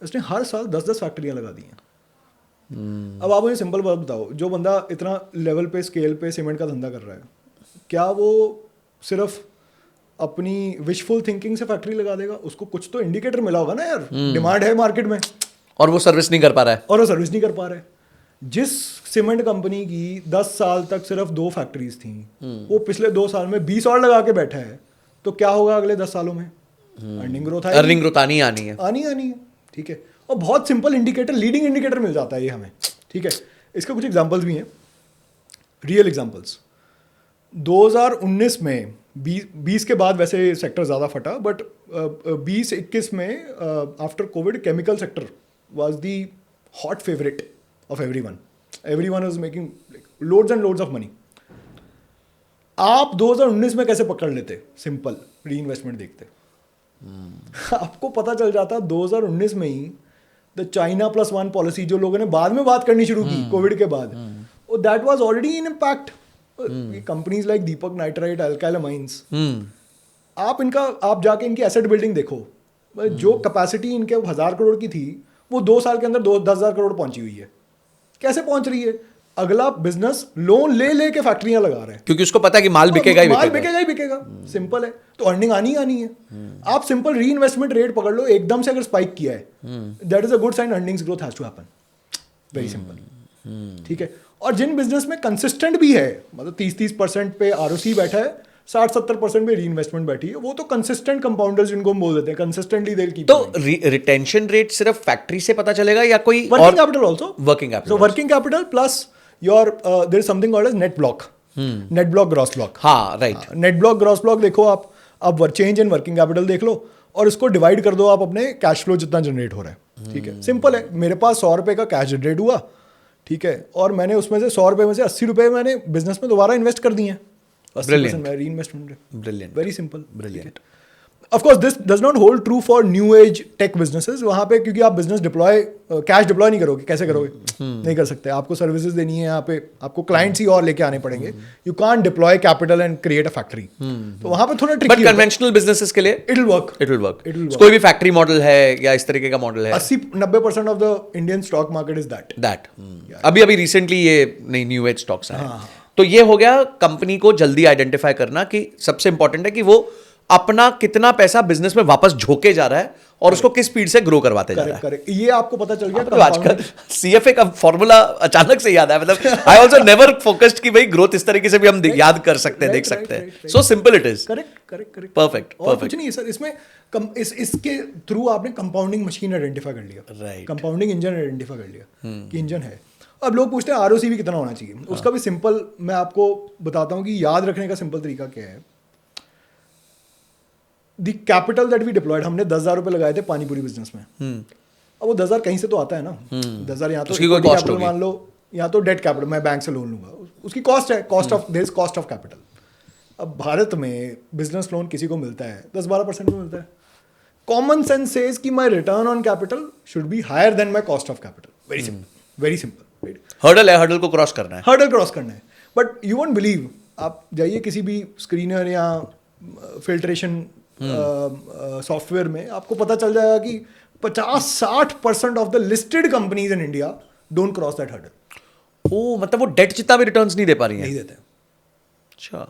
उसने हर साल 10-10 फैक्ट्रियाँ लगा दी हैं। अब आप मुझे सिंपल बात बताओ, जो बंदा इतना लेवल पे स्केल पे सीमेंट का धंधा कर रहा है, क्या वो सिर्फ अपनी विशफुल थिंकिंग से फैक्ट्री लगा देगा? उसको कुछ तो इंडिकेटर मिला होगा ना यार, डिमांड है मार्केट में, और वो सर्विस नहीं कर पा रहा है। और वो सर्विस नहीं कर पा रहा है। जिस सीमेंट कंपनी की 10 साल तक सिर्फ 2 फैक्ट्रीज थी, वो पिछले 2 साल में 20 और लगा के बैठा है, तो क्या होगा अगले 10 सालों में? अर्निंग ग्रोथ आएगी, अर्निंग ग्रोथ आनी है। आनी है। ठीक है, और बहुत सिंपल इंडिकेटर, लीडिंग इंडिकेटर मिल जाता है ये हमें। ठीक है, इसके कुछ एग्जांपल्स भी हैं, रियल एग्जांपल्स। 2019 में 20 के बाद वैसे सेक्टर ज़्यादा फटा, बट 20-21 में after Covid chemical sector was the hot favourite of everyone was making loads and loads of money. आप 2019 में कैसे पकड़ लेते? सिंपल री इन्वेस्टमेंट देखते। आपको पता चल जाता 2019 में ही द चाइना +1 पॉलिसी, जो लोगों ने बाद में बात करनी शुरू की कोविड के बाद, that was already in impact. Companies like Deepak nitrite, alkyl amines, आप जाके इनकी एसेट बिल्डिंग देखो, जो कैपेसिटी इनके 1000 करोड़ की थी, वो 2 साल के अंदर 10,000 करोड़ पहुंची हुई है। कैसे पहुंच रही है? अगला बिजनेस लोन ले के फैक्ट्रियां लगा रहे हैं, क्योंकि उसको पता है कि माल बिकेगा ही माल बिकेगा। ही बिकेगा। सिंपल है, तो अर्निंग आनी है। आप सिंपल री इन्वेस्टमेंट रेट पकड़ लो, एकदम से अगर स्पाइक किया है, that is a good sign, earnings growth has to happen. Very simple. ठीक है, और जिन बिजनेस में कंसिस्टेंट भी है, मतलब 30% पे आरओसी बैठा है, 60-70% पे री इन्वेस्टमेंट बैठी है, वो तो कंसिस्टेंट कंपाउंडर्स जिनको हम बोल देते हैं, कंसिस्टेंटली दे कीप। तो रिटेंशन रेट सिर्फ फैक्ट्री से पता चलेगा या कोई working capital also? Working capital. So working capital plus your there is something called as net block, net block, gross block. हाँ, right. Net block, gross block देखो आप, अब चेंज इन वर्किंग कैपिटल देख लो और इसको डिवाइड कर दो आप अपने कैश फ्लो जितना जनरेट हो रहा है। ठीक है, सिंपल है। मेरे पास 100 रुपये का कैश जनरेट हुआ, ठीक है, और मैंने उसमें से 100 रुपये में से 80 रुपये मैंने बिजनेस में दोबारा इन्वेस्ट कर दिए हैं। 80% मैं reinvestment. Brilliant, very simple, brilliant. Of course this does not hold true for new age tech businesses. वहाँ पे क्योंकि आप बिजनेस डिप्लॉय, कैश डिप्लॉय नहीं करोगे, कैसे करोगे? नहीं कर सकते। आपको सर्विसेज देनी है, यहाँ पे आपको क्लाइंट्स ही और लेके आने पड़ेंगे। You can't deploy capital and create a factory. तो वहाँ पे थोड़ा बट ट्रिकी, कन्वेंशनल बिजनेसेस के लिए it will work. It will work. कोई भी फैक्ट्री मॉडल है या इस तरीके का मॉडल है? 80-90% of the Indian stock market is that. अभी रिसेंटली ये नई न्यू एज स्टॉक्स आए। तो ये हो गया कंपनी को जल्दी आइडेंटिफाई करना कि सबसे इंपॉर्टेंट है कि वो अपना कितना पैसा बिजनेस में वापस झोंके जा रहा है और उसको किस स्पीड से ग्रो करवाते जा रहा है। करेक्ट, ये आपको पता चल गया। तो आजकल सीएफए का फॉर्मूला अचानक से याद आया। मतलब आई आल्सो नेवर फोकस्ड कि भाई ग्रोथ इस तरीके से भी हम याद कर सकते हैं, देख सकते हैं। So simple it is. Correct. Perfect. और कुछ नहीं है सर इसमें। इसके थ्रू आपने कंपाउंडिंग मशीन आइडेंटिफाई कर लिया, Right. कंपाउंडिंग इंजन आइडेंटिफाई कर लिया कि इंजन है। अब लोग पूछते हैं आरओसी भी कितना होना चाहिए। उसका भी सिंपल मैं आपको बताता हूँ कि याद रखने का सिंपल तरीका क्या है। The capital that we deployed, हमने 10,000 रुपये लगाए थे पानीपुरी बिजनेस में। अब वो 10,000 कहीं से तो आता है ना। 10,000 यहाँ तो उसकी कोई cost होगी। मान लो, या तो डेट कैपिटल, मैं बैंक से लोन लूंगा, उसकी कॉस्ट है, cost of their is cost of capital. अब भारत में बिजनेस लोन किसी को मिलता है 10-12% में मिलता है। कॉमन सेंस सेज कि my return on capital should be higher than my cost of capital. Very simple, very simple. Hurdle है, हर्डल को क्रॉस करना है। हर्डल क्रॉस करना है। बट यू वोंट बिलीव, आप जाइए किसी भी स्क्रीनर या फिल्ट्रेशन सॉफ्टवेयर में, आपको पता चल जाएगा कि 50-60% of the listed companies in India don't cross that hurdle. ओ मतलब वो डेट जितना भी रिटर्न्स नहीं दे पा रही है। नहीं देते, अच्छा,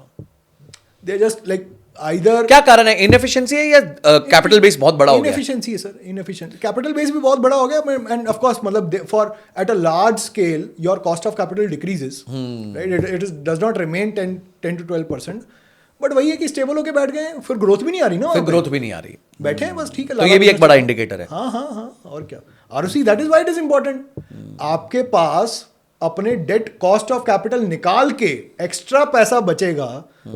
दे जस्ट लाइक आइदर, क्या कारण है? इनएफिशिएंसी है या कैपिटल बेस बहुत बड़ा हो गया? इनएफिशिएंसी है सर, इनएफिशिएंसी। कैपिटल बेस भी बहुत बड़ा हो गया, एंड ऑफ कोर्स मतलब for at a large scale your cost of capital decreases, right, it does not remain 10 to 12%, but वही है कि स्टेबल होके बैठ गए, फिर ग्रोथ भी नहीं आ रही ना, फिर ग्रोथ भी नहीं आ रही, बैठे हैं बस, ठीक है। तो ये भी एक बड़ा इंडिकेटर है। हाँ हाँ हाँ, और क्या। ROC, that is why it is important. आपके पास अपने डेट कॉस्ट ऑफ कैपिटल निकाल के एक्स्ट्रा पैसा बचेगा,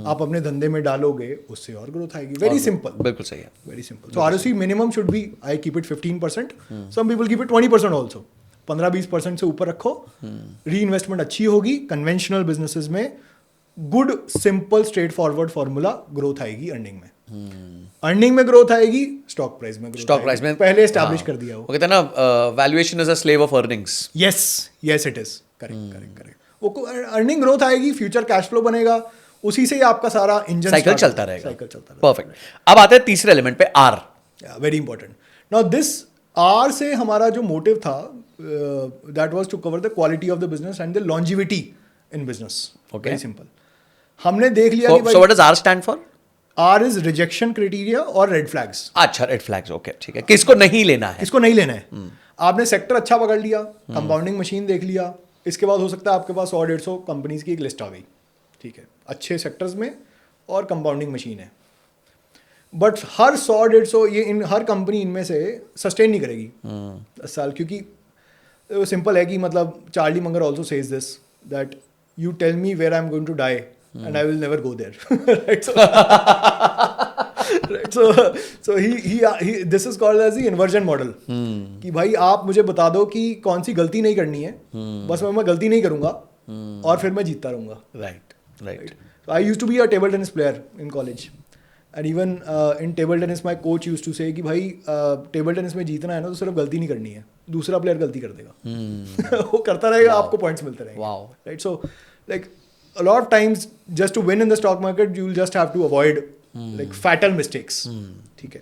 आप अपने धंधे में डालोगे, उससे और ग्रोथ आएगी। वेरी सिंपल, बिल्कुल सही है। Very simple. So ROC minimum should be, I keep it 15%, some people keep it 20% also. 15-20% से ऊपर रखो, री इन्वेस्टमेंट अच्छी होगी। कन्वेंशनल बिजनेसेस में good simple straightforward formula, growth आएगी अर्निंग में। अर्निंग में ग्रोथ आएगी, स्टॉक प्राइस में ग्रोथ, स्टॉक प्राइस में पहले एस्टैब्लिश कर दिया वो कहते हैं ना, valuation is a slave of earnings. Yes yes it is correct correct correct. वो अर्निंग ग्रोथ आएगी, फ्यूचर कैश फ्लो बनेगा, उसी से ही आपका सारा इंजन साइकिल चलता रहेगा। साइकिल चलता रहेगा। परफेक्ट। अब आते हैं तीसरे एलिमेंट पे, R. Very important. Now this R से हमारा जो मोटिव था, that was to cover the quality of the business and the longevity in business. Okay. Very simple. हमने देख लिया कि भाई, so what does R stand for? R is rejection criteria और रेड फ्लैग्स। अच्छा, रेड फ्लैग्स, ओके, ठीक है। किसको नहीं लेना है? इसको नहीं लेना है। आपने सेक्टर अच्छा पकड़ लिया, कंपाउंडिंग मशीन देख लिया, इसके बाद हो सकता है आपके पास 100-150 कंपनीज की एक लिस्ट आ गई, ठीक है, अच्छे सेक्टर्स में और कंपाउंडिंग मशीन है। बट हर 100-150 ये इन हर कंपनी इनमें से सस्टेन नहीं करेगी 10 साल, क्योंकि वो सिंपल है कि मतलब Charlie Munger also says this, that you tell me where I am going to die and I will never go there, right? Right, so he this is called as the inversion model, कि भाई आप मुझे बता दो कि कौन सी गलती नहीं करनी है, बस मैं गलती नहीं करूंगा और फिर मैं जीतता रहूंगा। Right right. So I used to be a table tennis player in college, and even in table tennis my coach used to say कि भाई टेबल टेनिस में जीतना है ना तो सिर्फ गलती नहीं करनी है, दूसरा प्लेयर गलती कर देगा। वो करता रहेगा, आपको पॉइंट्स मिलते रहेंगे। Wow. Right, so like a lot of times just to win in the stock market you will just have to avoid like fatal mistakes, ठीक है।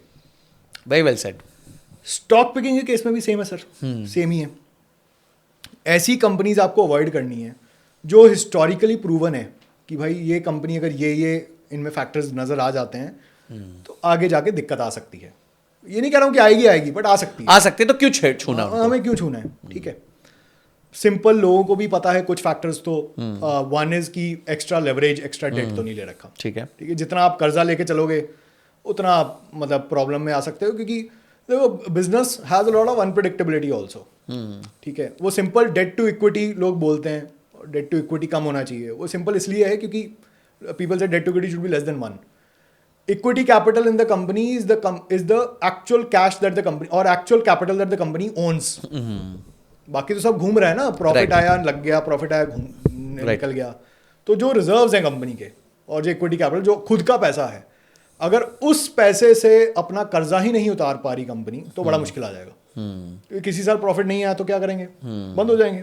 Very well said. Stock picking के केस में भी same है sir, same ही है। ऐसी companies आपको avoid करनी है जो हिस्टोरिकली प्रूवन है कि भाई ये कंपनी अगर ये इनमें फैक्टर्स नजर आ जाते हैं तो आगे जाके दिक्कत आ सकती है। ये नहीं कह रहा हूँ कि आएगी बट आ सकती है। आ सकते तो क्यों छूना? हमें क्यों छूना है, ठीक है। सिंपल, लोगों को भी पता है कुछ फैक्टर्स तो, वन इज की एक्स्ट्रा लेवरेज, एक्स्ट्रा डेट तो नहीं ले रखा, ठीक है, ठीक है। जितना आप कर्जा लेके चलोगे उतना आप मतलब प्रॉब्लम में आ सकते हो, क्योंकि देखो business has a lot of unpredictability also, ठीक है। वो सिंपल डेट टू इक्विटी लोग बोलते हैं, डेट टू इक्विटी कम होना चाहिए। वो सिंपल इसलिए है क्योंकि पीपल से debt to equity should be less than 1। Equity capital in the company is the actual cash that the company और actual capital that the company owns. बाकी तो सब घूम रहा है ना, प्रॉफिट आया लग गया, प्रॉफिट आया निकल गया। तो जो रिजर्व्स हैं कंपनी के और जो इक्विटी कैपिटल जो खुद का पैसा है, अगर उस पैसे से अपना कर्जा ही नहीं उतार पा रही कंपनी तो बड़ा मुश्किल आ जाएगा। क्योंकि किसी साल प्रॉफिट नहीं आया तो क्या करेंगे, बंद हो जाएंगे।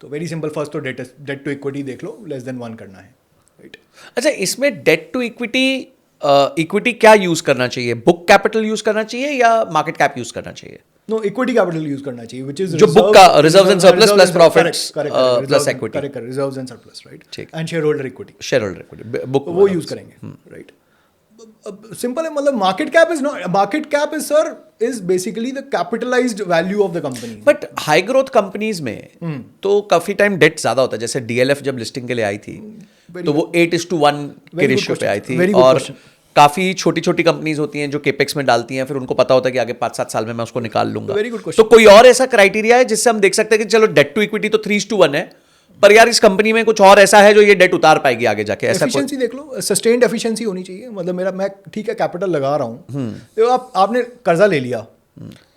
तो वेरी सिंपल, फर्स्ट तो डेट टू इक्विटी देख लो, लेस देन 1 करना है, राइट। अच्छा, इसमें डेट टू इक्विटी क्या यूज करना चाहिए? बुक कैपिटल यूज करना चाहिए या मार्केट कैप यूज करना चाहिए? नो, इक्विटी कैपिटल यूज करना चाहिए, which is जो बुक का reserves and surplus plus profits plus equity, correct, reserves and surplus, right, ठीक। And shareholder equity, shareholder equity, book वो यूज करेंगे, right. Simple है, मतलब market cap is not, market cap is sir is basically the capitalized value of the company. But high growth companies में तो काफी time date ज्यादा होता है। जैसे डीएलएफ जब लिस्टिंग के लिए आई थी तो वो 8:1 के रेशियो पे आई थी, और काफी छोटी छोटी कंपनीज होती हैं जो केपेक्स में डालती हैं, फिर उनको पता होता है कि आगे 5-7 साल में मैं उसको निकाल लूंगा। Very good question. तो कोई और ऐसा क्राइटेरिया है जिससे हम देख सकते हैं कि चलो डेट टू इक्विटी तो 3:1 है, पर यार इस कंपनी में कुछ और ऐसा है जो ये डेट उतार पाएगी आगे जाके? ऐसा एफिशिएंसी देख लो, सस्टेन्ड एफिशिएंसी होनी चाहिए। मतलब मैं ठीक है कैपिटल लगा रहा हूँ, तो आपने कर्जा ले लिया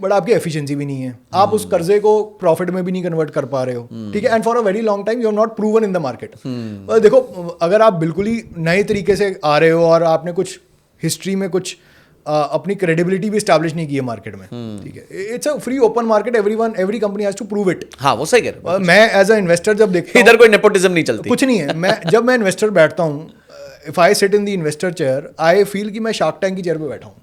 बट आपकी एफिशिएंसी भी नहीं है, आप उस कर्जे को प्रॉफिट में भी नहीं कन्वर्ट कर पा रहे हो, ठीक है। And for a very long time you are not proven in the market. देखो, अगर आप बिल्कुल ही नए तरीके से आ रहे हो और आपने कुछ हिस्ट्री में कुछ अपनी क्रेडिबिलिटी भी स्टैब्लिश नहीं की है मार्केट में, ठीक है. It's a free open market, every company has to prove it. हाँ वो सही कह रहे हो. मैं एज अ इन्वेस्टर जब देखता हूँ, इधर कोई नेपोटिज्म नहीं चलती. कुछ नहीं है. जब मैं इन्वेस्टर बैठता हूँ, if I sit in the investor chair, I feel कि मैं शार्क टैंक की चेयर पे बैठा हूँ.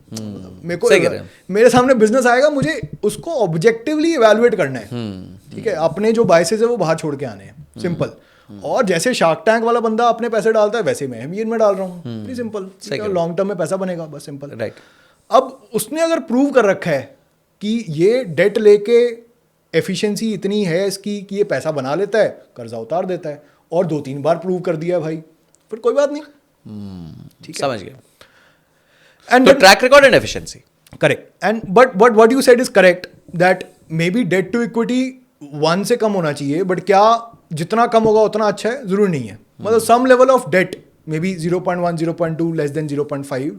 मेरे को सही कह रहे हैं. मेरे सामने बिजनेस आएगा, मुझे उसको ऑब्जेक्टिवली इवेलुएट करना है, ठीक है. अपने जो बायसेस है वो बाहर छोड़ के आने हैं, सिंपल. और जैसे शार्क टैंक वाला बंदा अपने पैसे डालता है, वैसे मैं एमबीएन में डाल रहा हूँ. Very simple. लॉन्ग टर्म में पैसा बनेगा, बस सिंपल. राइट. अब उसने अगर प्रूव कर रखा है कि ये डेट लेके एफिशिएंसी इतनी है इसकी कि ये पैसा बना लेता है, कर्जा उतार देता है, और 2-3 बार प्रूव कर दिया भाई, फिर कोई बात नहीं. ठीक है, समझ गए. एंड तो track record and efficiency. Correct. And but what you said is correct, that may be debt to equity 1 से कम होना चाहिए, बट क्या जितना कम होगा उतना अच्छा है? जरूर नहीं है. मतलब some level of debt, may be 0.1, 0.2, less than 0.5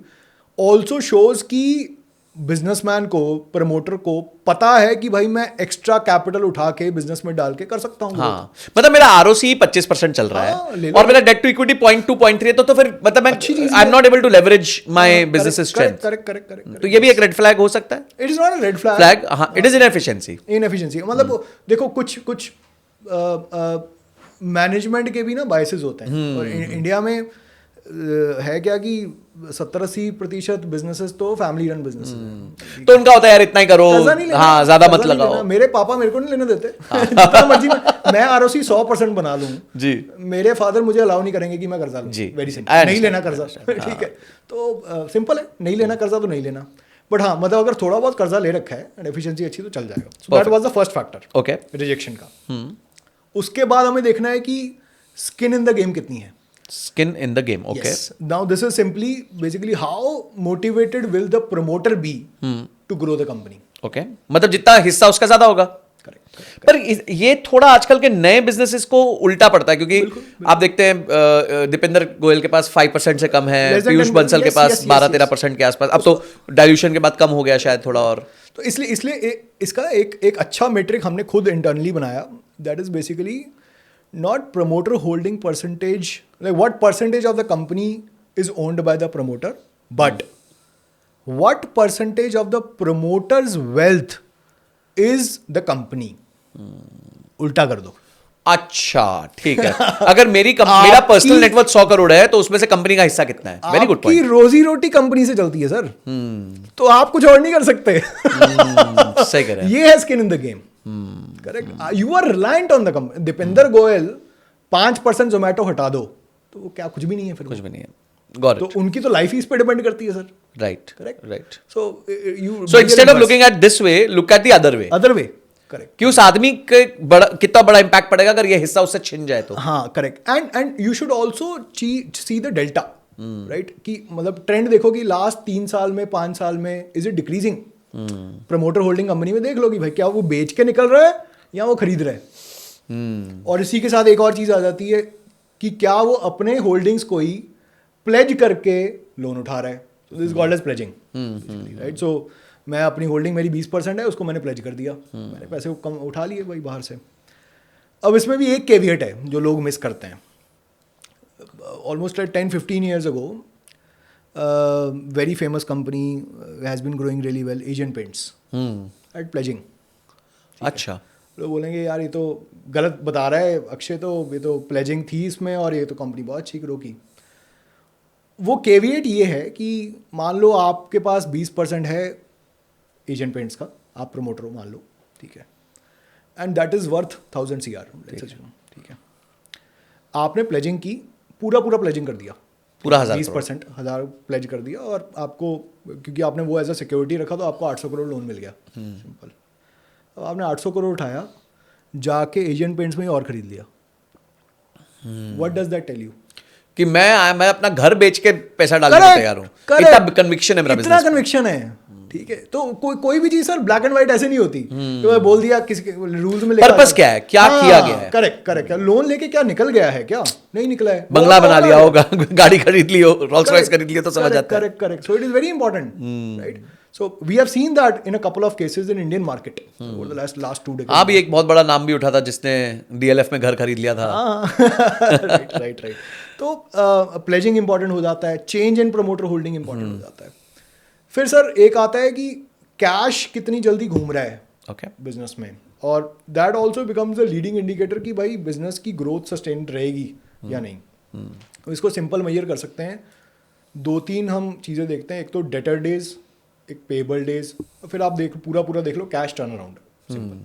also shows कि बिजनेसमैन को, प्रमोटर को पता है कि भाई मैं एक्स्ट्रा कैपिटल उठा के बिजनेस में डाल के कर सकता हूँ. हाँ, मतलब मेरा आरओसी 25% चल रहा है और मेरा डेट टू इक्विटी 0.2, 0.3 है, तो फिर मतलब मैं I am not able to leverage my business strength. Correct. तो ये भी एक रेड फ्लैग हो सकता है. It is not a red flag. हाँ, इट इज इनएफिशिएंसी. इनएफिशिएंसी मतलब देखो, कुछ मैनेजमेंट के भी ना बायसेस होते हैं. और इंडिया में है क्या कि 70-80% बिजनेसेस तो फैमिली रन बिजनेस हैं. तो उनका होता है यार इतना ही करो, हाँ ज्यादा मत कर्जा नहीं लगाओ. लेना. मेरे पापा मेरे को नहीं लेने देते. जितना मर्जी मैं आरओसी 100% बना लूं जी, मेरे फादर मुझे अलाउ नहीं करेंगे कि मैं कर्जा लूं. जी, वेरी सिंपल. नहीं लेना कर्जा, ठीक है. तो सिंपल है, नहीं लेना कर्जा तो नहीं लेना. बट हाँ, मतलब अगर थोड़ा बहुत कर्जा ले रखा है एंड एफिशिएंसी अच्छी तो चल जाएगा. So that was the first factor, okay, rejection का. उसके बाद हमें देखना है कि स्किन इन द गेम कितनी है. Skin in the game. Okay. Yes. Now this is simply basically how motivated will the promoter be to grow the company. Okay. मतलब जितना हिस्सा उसका ज्यादा होगा. Correct. पर ये थोड़ा आजकल के नए बिजनेसेस को उल्टा पड़ता है, क्योंकि आप देखते हैं दीपेंद्र गोयल के पास 5% से कम है, पीयूष बंसल के पास 12-13% के आसपास. अब तो डाइल्यूशन के बाद कम हो गया शायद थोड़ा. और तो इसलिए इसका एक अच्छा मेट्रिक हमने खुद इंटरनली बनाया. That is basically not promoter holding percentage, like what percentage of the company is owned by the promoter, but what percentage of the promoter's wealth is the company. उल्टा कर दो. अच्छा, ठीक है. अगर मेरा पर्सनल नेटवर्थ 100 करोड़ है, तो उसमें से कंपनी का हिस्सा कितना है? Very good point. रोजी रोटी कंपनी से चलती है सर. तो आप कुछ और नहीं कर सकते. सही कह रहे हैं. ये है skin in the game. Correct. You are reliant on the company. Deepinder Goyal 5% Zomato हटा दो तो वो क्या कुछ भी नहीं है. फिर कुछ भी नहीं है. Got it. तो उनकी तो लाइफ ही इस पे डिपेंड करती है sir. Right. Correct. Right. So instead of looking at this way, look at the other way. Correct. कि उस आदमी के कितना बड़ा इंपैक्ट पड़ेगा अगर ये हिस्सा उससे छिन जाए तो. हाँ, correct. And you should also see the delta, right. कि मतलब ट्रेंड देखो कि लास्ट 3 साल में, 5 साल में is it decreasing. Promoter holding company में देख लो कि भाई क्या वो बेच के निकल रहा है या वो खरीद रहा है. और इसी के साथ एक और चीज आ जाती है कि क्या वो अपने होल्डिंग्स को ही प्लेज करके लोन उठा रहा है. So this called as pledging, right. So मैं अपनी होल्डिंग, मेरी 20% है, उसको मैंने प्लेज कर दिया. मैंने पैसे को कम उठा लिए भाई बाहर से. अब इसमें भी एक केविएट है जो लोग मिस करते हैं. Almost 10-15 years ago, very famous company has been growing really well, Asian Paints, at pledging. अच्छा. लोग बोलेंगे यार ये तो गलत बता रहा है अक्षय, तो ये तो प्लेजिंग थी इसमें और ये तो कंपनी बहुत अच्छी ग्रो की. वो केविएट ये है कि मान लो आपके पास 20% है एशियन पेंट्स का, आप प्रमोटर हो मान लो, ठीक है. And that is worth 1000 CR, ठीक है. आपने प्लेजिंग की, पूरा प्लेजिंग कर दिया, पूरा 1000 प्लेज कर दिया, और आपको क्योंकि आपने वो एज अ सिक्योरिटी रखा तो आपको 800 करोड़ लोन मिल गया. सिंपल. अब आपने 800 करोड़ उठाया, जाके एशियन पेंट्स में ही और खरीद लिया. What does that tell you? कि मैं अपना घर बेच के पैसा डालने को तैयार हूँ. इतना कन्विक्शन है मेरा बिजनेस. इतना कन्विक्शन है, ठीक है. तो कोई भी चीज सर ब्लैक एंड व्हाइट ऐसे नहीं होती कि मैं बोल दिया किसी रूल्स में. पर्पस क्या है, क्या किया गया है? करेक्ट. लोन लेके क्या निकल गया है, क्या नहीं निकला है? बंगला बना लिया होगा, गाड़ी खरीद ली हो, रोल्स रॉयस खरीद लिया तो समझ आता है. Correct. So it is very important, right. So we have seen that in a couple of cases in Indian market over the last 2 decades. हाँ, भी एक बहुत बड़ा नाम भी उठा था जिसने DLF में घर खरीद लिया था. राइट. तो प्लेजिंग इंपॉर्टेंट हो जाता है, change in promoter holding important हो जाता है. फिर सर एक आता है कि कैश कितनी जल्दी घूम रहा है ओके बिजनेस में, और that also becomes a leading indicator कि भाई बिजनेस की ग्रोथ सस्टेन रहेगी या नहीं। तो इसको सिंपल मेजर कर सकते हैं, 2-3 हम चीज़ें देखते हैं, एक तो डेटर डेज, एक पेबल डेज, फिर आप पूरा देख लो cash turn around. Simple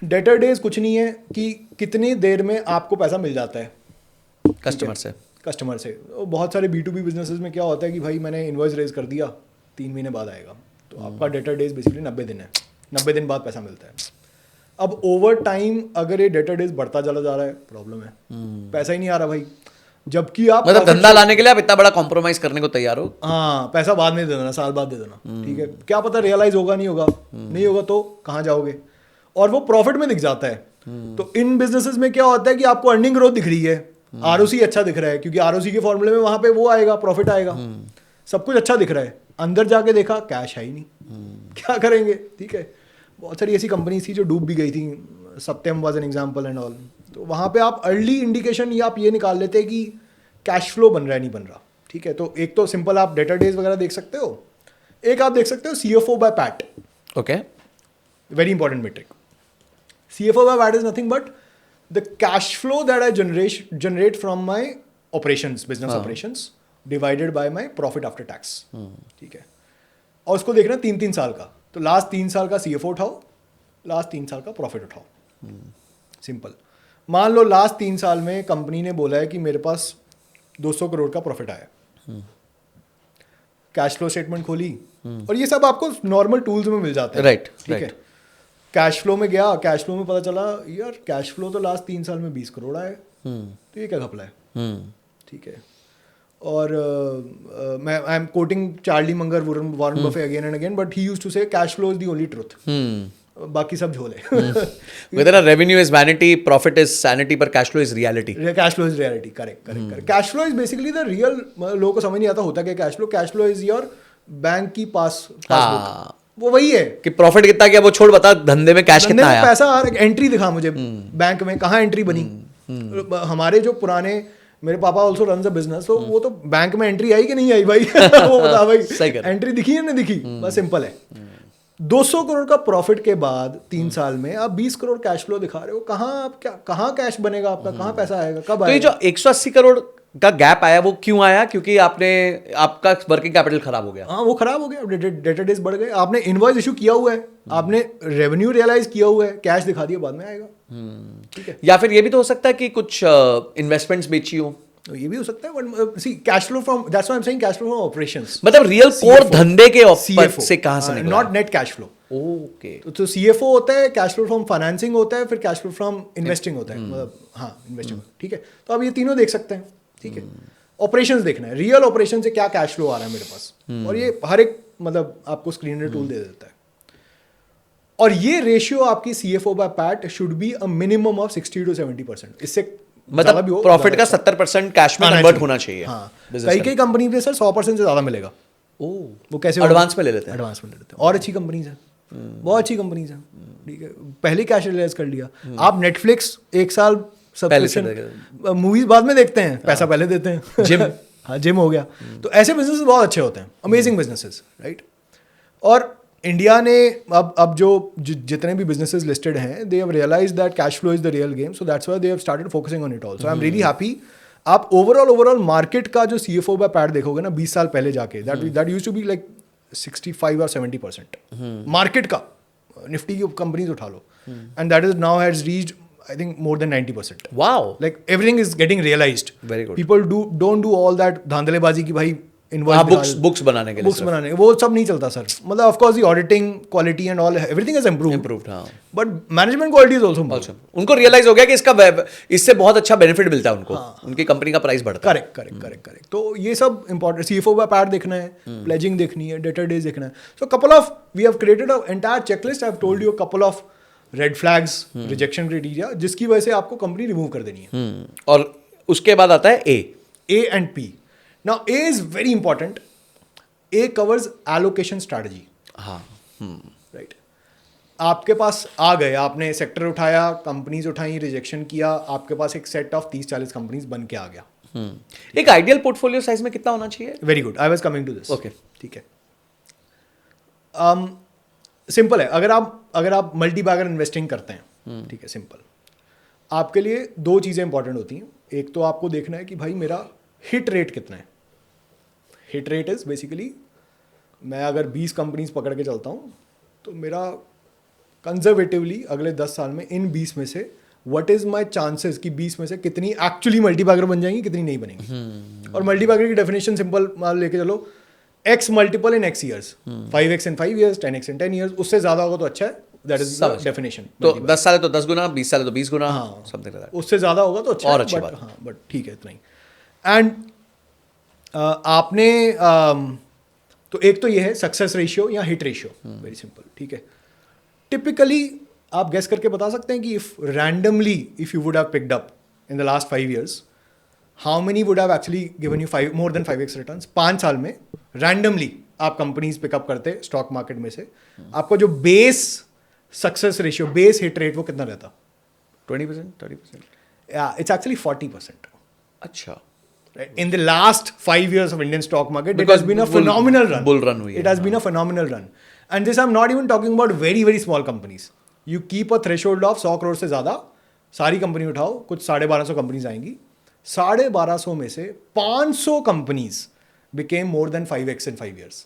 debtor days कुछ नहीं है कि कितनी देर में आपको पैसा मिल जाता है कस्टमर से। तो बहुत सारे B2B बिजनेसेस में क्या होता है कि भाई मैंने इन्वॉइस रेज कर दिया, 3 महीने बाद आएगा, तो आपका डेटर डेज बेसिकली 90 दिन है, 90 दिन बाद पैसा मिलता है। अब ओवर टाइम अगर ये डेटर डेज बढ़ता चला जा रहा है, प्रॉब्लम है, पैसा ही नहीं आ रहा भाई, जबकि आप मतलब धंधा लाने के लिए आप इतना बड़ा कॉम्प्रोमाइज करने को तैयार हो। हाँ, पैसा बाद में दे देना, साल बाद दे देना, ठीक है, क्या पता रियलाइज होगा नहीं होगा, नहीं होगा तो कहाँ जाओगे, और वो प्रॉफिट में दिख जाता है। तो इन बिजनेसेस में क्या होता है कि आपको अर्निंग ग्रोथ दिख रही है, ROC अच्छा दिख रहा है, क्योंकि ROC के फॉर्मूले में वहां पे वो आएगा, प्रॉफिट आएगा, सब कुछ अच्छा दिख रहा है, अंदर जाके देखा कैश है ही नहीं, क्या करेंगे, ठीक है। बहुत सारी ऐसी कंपनी थी जो डूब भी गई थी, Satyam was an example and all. तो वहां पे आप अर्ली इंडिकेशन या आप ये निकाल लेते हैं कि कैश फ्लो बन रहा है नहीं बन रहा, ठीक है। तो एक तो सिंपल आप डेटा डेज वगैरह देख सकते हो, एक आप देख सकते हो CFO by PAT, okay, very important metric. CFO by PAT is nothing but the cash flow that I generate from my operations, business operations, divided by my profit after tax, ठीक है। और उसको देखना 3-3 साल का, तो लास्ट 3 साल का CFO उठाओ, लास्ट 3 साल का प्रॉफिट उठाओ, सिंपल। मान लो लास्ट 3 साल में कंपनी ने बोला है कि मेरे पास 200 करोड़ का प्रॉफिट आया, कैश फ्लो स्टेटमेंट खोली, और ये सब आपको नॉर्मल टूल्स में मिल जाता है, राइट, ठीक है। कैश फ्लो में गया, कैश फ्लो में पता चला यार कैश फ्लो तो लास्ट 3 साल में 20 करोड़ आए, तो ये क्या घपला है, ठीक है। और मैं I am quoting Charlie Munger, Warren Buffett again and again, but he used to say cash flow is the only truth, बाकी सब झोल है। whether revenue is vanity, profit is sanity, पर cash flow is reality. Cash flow is reality, correct. Cash flow is basically the real, लोगों को समझ नहीं आता होता क्या cash flow. Cash flow is your bank की पासबुक, वो वही है कि प्रॉफिट कितना किया वो छोड़, बता धंधे में कैश कितना आया, पैसा आ रहा, एंट्री दिखा मुझे बैंक में, कहाँ एंट्री बनी। हमारे जो पुराने, मेरे पापा ऑल्सो रन अ बिजनेस, तो वो तो बैंक में एंट्री आई कि नहीं आई भाई, वो बता भाई एंट्री दिखी या नहीं दिखी, बस सिंपल है। 200 करोड़ का प्रॉफिट के बाद 3 साल में आप 20 करोड़ कैश फ्लो दिखा रहे हो, कहाँ कैश बनेगा आपका, कहाँ पैसा आएगा, कब आएगा? तो ये जो 180 करोड़ का गैप आया वो क्यों आया? क्योंकि आपका वर्किंग कैपिटल खराब हो गया। हाँ, वो खराब हो गया, डेटा डेज बढ़ गए, आपने इनवॉइस इशू किया हुआ है, आपने रेवेन्यू रियलाइज किया हुआ है, कैश दिखा दिया, बाद में आएगा, ठीक है। या फिर ये भी तो हो सकता है कि कुछ इन्वेस्टमेंट्स बेची हो, तो ये भी हो सकता है, but see cash flow from, that's why I am saying cash flow from operations, मतलब रियल कोर धंधे के CFO से कहां से निकला, not net cash flow. Okay, तो CFO होता है, कैश फ्लो फ्रॉम फाइनेंसिंग होता है, फिर कैश फ्लो फ्रॉम इन्वेस्टिंग होता है, मतलब हाँ इन्वेस्टिंग, ठीक है। तो आप ये तीनों देख सकते हैं, ठीक है। ऑपरेशंस देखना है, रियल ऑपरेशन से क्या कैश फ्लो आ रहा है मेरे पास, और ये हर एक मतलब आपको स्क्रीन रीडर टूल दे देता है। और ये रेशियो आपकी CFO by PAT should be a minimum of 60 to 70%, इससे मतलब प्रॉफिट का 70% कैश में कन्वर्ट होना चाहिए। हाँ, कई कंपनी पे सर 100% से ज्यादा मिलेगा। वो कैसे एडवांस में ले लेते हैं, एडवांस में ले लेते हैं, और अच्छी कंपनीज है, बहुत अच्छी कंपनीज है, ठीक है, पहले कैश रियलाइज कर लिया। आप नेटफ्लिक्स 1 साल सब्सक्रिप्शन, मूवीज बाद में देखते हैं, पैसा पहले देते हैं, जिम, हाँ जिम हो गया। तो ऐसे बिजनेस बहुत अच्छे होते हैं, अमेजिंग बिजनेसेस, राइट। और इंडिया ने अब जो जितने भी बिजनेसेस लिस्टेड हैं, they have realised that cash flow is the real game, so that's why they have started focusing on it also. I am really happy. आप ओवरऑल मार्केट का जो CFO बाय पैट देखोगे ना 20 साल पहले जाके, that used to be like 65 or 70% market का, Nifty की कंपनीज उठा लो, and that is now has reached I think more than 90%. Wow. Like everything is getting realized. Very good. People don't do all that धांधलेबाजी की भाई invoice books बनाने के लिए, books बनाने, वो सब नहीं चलता सर। मतलब of course the auditing quality and all everything is improved, हां, but management quality is also. उनको रियलाइज हो गया कि इससे बहुत अच्छा बेनिफिट मिलता है उनको, उनकी कंपनी का प्राइस बढ़ता है। करेक्ट। तो ये सब इंपॉर्टेंट, CFO बाय पैट देखना है, प्लेजिंग देखनी है, डेटा डेज देखना है। So couple of we have created a entire checklist, I have told you couple of red flags, rejection criteria, जिसकी वजह से आपको कंपनी रिमूव कर देनी है। और उसके बाद आता है A and P। Now A is very important. A covers allocation strategy, हाँ, राइट। आपके पास आ गए, आपने सेक्टर उठाया, कंपनीज उठाई, रिजेक्शन किया, आपके पास एक सेट ऑफ 30-40 कंपनीज बन के आ गया, एक आइडियल पोर्टफोलियो साइज में कितना होना चाहिए? Very good, I was coming to this. Okay, ठीक है। सिंपल है, अगर आप मल्टी बैगर इन्वेस्टिंग करते हैं, ठीक है, सिंपल, आपके लिए दो चीज़ें इंपॉर्टेंट होती हैं। एक तो आपको देखना है कि भाई मेरा हिट रेट कितना है। हिट रेट इज बेसिकली, मैं अगर 20 कंपनीज पकड़ के चलता हूँ तो मेरा कंजर्वेटिवली अगले 10 साल में इन 20 में से व्हाट इज माय चांसेस कि 20 में से कितनी एक्चुअली मल्टीबैगर बन जाएंगी, कितनी नहीं बनेंगी। और मल्टीबैगर की डेफिनेशन सिंपल मान लेके चलो, x मल्टीपल इन x ईयर्स, 5x इन 5 ईयर्स, 10x इन 10 ईयर्स, उससे ज्यादा होगा तो अच्छा है। That is the definition. तो 10 साल है तो 10 गुना, 20 साल है तो 20 गुना, हाँ, समथिंग लाइक दैट। उससे ज्यादा होगा तो अच्छा और है, अच्छी but बात। हाँ, बट ठीक है इतना ही। एंड आपने तो एक तो ये है सक्सेस रेशियो या हिट रेशियो, वेरी सिंपल, ठीक है। टिपिकली आप गेस करके बता सकते हैं कि if randomly if you would have picked up in the last 5 years, how many would have actually given you more than 5x returns? 5 साल में रैंडमली आप कंपनीज पिकअप करते स्टॉक मार्केट में से, आपको जो base success ratio, base hit rate, वो कितना रहता? 20%, 30%? It's actually 40%. अच्छा, Right? In the last 5 years of Indian stock market, it Because has been a bull- phenomenal run. bull run हुई है, It has been a phenomenal run. And this I'm not even talking about very, very small companies. You keep a threshold of 100 crore से ज़्यादा, सारी company उठाओ, कुछ 1250 companies आएंगी, 1250 में से 500 companies became more than 5x in 5 years.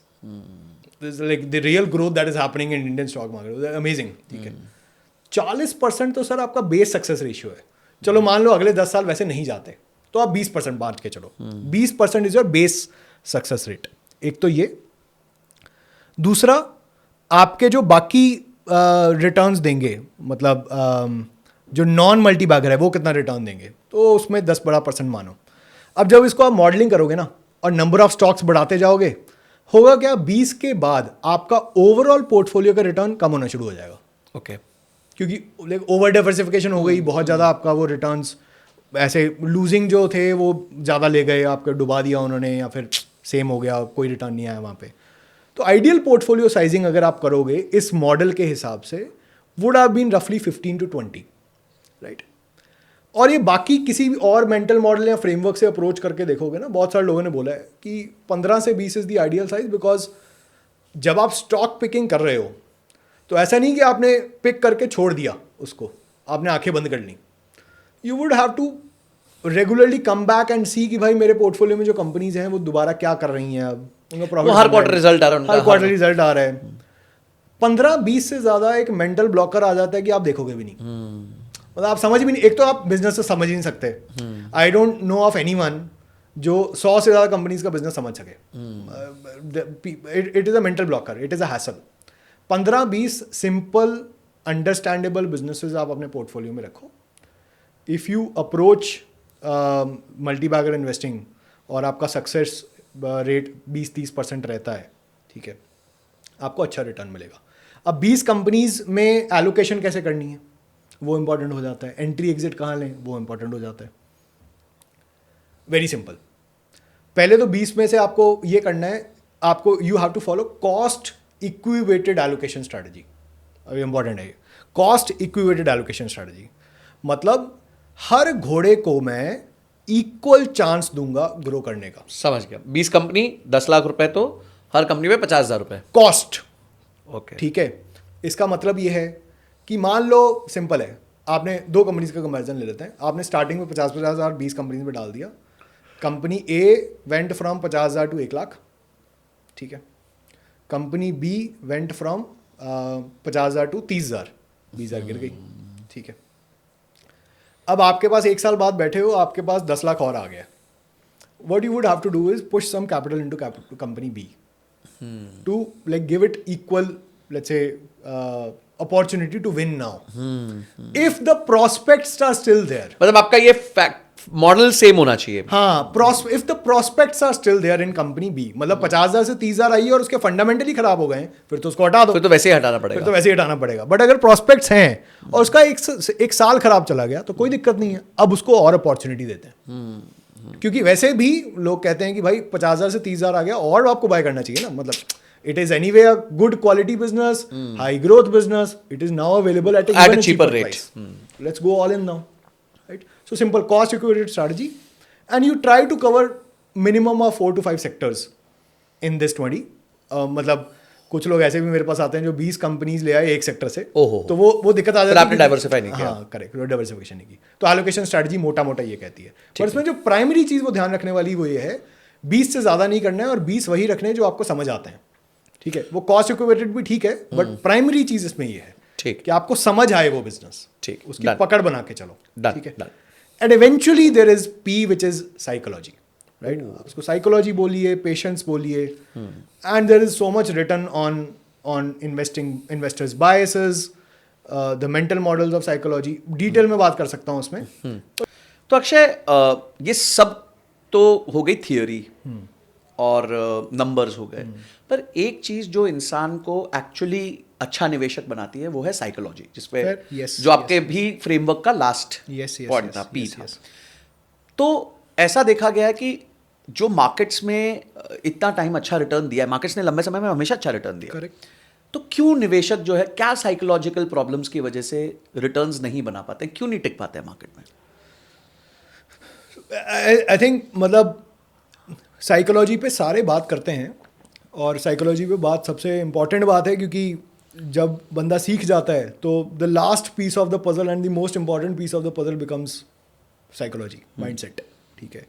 This is like the real growth that is happening in Indian stock market. Amazing. ठीक है। 40% तो सर आपका बेस सक्सेस रेशियो है। चलो मान लो अगले 10 साल वैसे नहीं जाते तो आप 20% बांट के चलो, 20% is your base success rate. एक तो ये, दूसरा आपके जो बाकी रिटर्न्स देंगे, मतलब जो नॉन मल्टी बैगर है वो कितना रिटर्न देंगे, तो उसमें 10% मानो। अब जब इसको आप मॉडलिंग करोगे ना और नंबर ऑफ स्टॉक्स बढ़ाते जाओगे, होगा क्या, 20 के बाद आपका ओवरऑल पोर्टफोलियो का रिटर्न कम होना शुरू हो जाएगा। ओके, क्योंकि ओवर डाइवर्सिफिकेशन हो गई, बहुत ज़्यादा आपका वो रिटर्न्स ऐसे लूजिंग जो थे वो ज़्यादा ले गए, आपका डुबा दिया उन्होंने, या फिर सेम हो गया, कोई रिटर्न नहीं आया वहाँ पे। तो आइडियल पोर्टफोलियो साइजिंग अगर आप करोगे इस मॉडल के हिसाब से, वुड हैव बीन रफली 15 to 20, राइट। और ये बाकी किसी भी और मेंटल मॉडल या फ्रेमवर्क से अप्रोच करके देखोगे ना, बहुत सारे लोगों ने बोला है कि 15 से 20 is the ideal size, because जब आप स्टॉक पिकिंग कर रहे हो तो ऐसा नहीं कि आपने पिक करके छोड़ दिया उसको, आपने आंखें बंद कर ली। You would have to regularly come back and see कि भाई मेरे पोर्टफोलियो में जो कंपनीज हैं वो दोबारा क्या कर रही हैं, अब उनका प्रॉफिट, हर क्वार्टर रिजल्ट आ रहा है उनका, हर क्वार्टर रिजल्ट आ रहा है। 15-20 से ज़्यादा एक मेंटल ब्लॉकर आ जाता है कि आप देखोगे भी नहीं, मतलब आप समझ भी नहीं, एक तो आप बिजनेस से समझ ही नहीं सकते। I don't know of anyone जो 100 से ज़्यादा कंपनीज का बिजनेस समझ सके। It is a mental blocker, it is a hassle. 15-20 simple understandable businesses आप अपने पोर्टफोलियो में रखो। If you approach multi bagger investing और आपका सक्सेस रेट 20-30% रहता है, ठीक है, आपको अच्छा रिटर्न मिलेगा। अब 20 कंपनीज में एलोकेशन कैसे करनी है वो इंपॉर्टेंट हो जाता है, एंट्री एग्जिट कहाँ लें वो इंपॉर्टेंट हो जाता है। वेरी सिंपल, पहले तो 20 में से आपको ये करना है, आपको you have to follow cost equated allocation strategy. अभी इंपॉर्टेंट है ये, कॉस्ट इक्विवेटेड एलोकेशन स्ट्रैटेजी, मतलब हर घोड़े को मैं इक्वल चांस दूंगा ग्रो करने का। समझ गया। 20 कंपनी 10 लाख रुपए, तो हर कंपनी में 50,000 रुपए कॉस्ट, ओके, ठीक है। इसका मतलब ये है कि मान लो सिंपल है, आपने 2 कंपनीज का कंपैरिजन ले लेते हैं, आपने स्टार्टिंग में 50,000 20 कंपनीज में डाल दिया। Company A went from 50,000 to 1 lakh, ठीक है। Company B went from 50,000 to 30,000, 20,000 गिर गई, ठीक है। अब आपके पास 1 साल बाद बैठे हो, आपके पास 10 लाख और आ गया। what you would have to do is push some capital into company B to like give it equal, let's say, opportunity to win now. If the prospects are still there. मतलब आपका ये मॉडल सेम होना चाहिए। हाँ, if the prospects are still there in company B, मतलब 50,000 से 30,000 आई है और उसके फंडामेंटली खराब हो गए हैं, फिर तो उसको हटा दो, फिर तो वैसे ही हटाना फिर पड़ेगा। तो वैसे ही हटाना पड़ेगा। बट अगर प्रॉस्पेक्ट्स हैं और उसका एक साल खराब चला गया तो कोई दिक्कत नहीं है, अब उसको और अपॉर्चुनिटी देते हैं। क्योंकि वैसे भी लोग कहते हैं कि भाई 50,000 से 30,000 आ गया और आपको बाय करना चाहिए ना, मतलब it is anyway a good quality business, high growth business, it is now available at a cheaper rate. Price. Let's go all in now, right. So simple cost equated strategy and you try to cover minimum of 4 to 5 sectors in this 20. मतलब कुछ लोग ऐसे भी मेरे पास आते हैं जो 20 companies ले आए एक सेक्टर से, ओहो। तो वो दिक्कत आ फिर जाती है आपने डाइवर्सिफाई नहीं किया। हाँ करेक्ट, डाइवर्सिफिकेशन नहीं की। तो एलोकेशन स्ट्रेटजी मोटा मोटा ये कहती है, पर इसमें जो प्राइमरी चीज़ वो ध्यान रखने वाली वो ये है 20 से ज़्यादा नहीं करना है और 20 वही रखने हैं जो आपको समझ आते हैं। ठीक है, वो कॉस्ट इक्विवेटेड भी ठीक है, बट प्राइमरी चीज़ इसमें ये है ठीक कि आपको समझ आए वो बिजनेस, ठीक, उसकी done. पकड़ बना के चलो। Done, ठीक है, done. And eventually there is P which is psychology, right? उसको साइकोलॉजी बोलिए, पेशेंस बोलिए, and there is so much written on investors biases, the mental models of psychology. Detail में बात कर सकता हूँ उसमें। तो अक्षय, ये सब तो हो गई थियोरी और नंबर्स हो गए, पर एक चीज जो इंसान को एक्चुअली अच्छा निवेशक बनाती है वो है साइकोलॉजी, जिसपे yes, जो आपके भी फ्रेमवर्क का लास्ट पॉइंट था, पी था। तो ऐसा देखा गया है कि जो मार्केट्स में इतना टाइम अच्छा रिटर्न दिया है, मार्केट्स ने लंबे समय में हमेशा अच्छा रिटर्न दिया, करेक्ट। तो क्यों निवेशक जो है, क्या साइकोलॉजिकल प्रॉब्लम्स की वजह से रिटर्न्स नहीं बना पाते, क्यों नहीं टिक पाते हैं मार्केट में? आई थिंक मतलब साइकोलॉजी पे सारे बात करते हैं, और साइकोलॉजी पे बात सबसे इम्पॉर्टेंट बात है, क्योंकि जब बंदा सीख जाता है तो the last piece of the puzzle and the most important piece of the puzzle becomes psychology, mindset. ठीक है,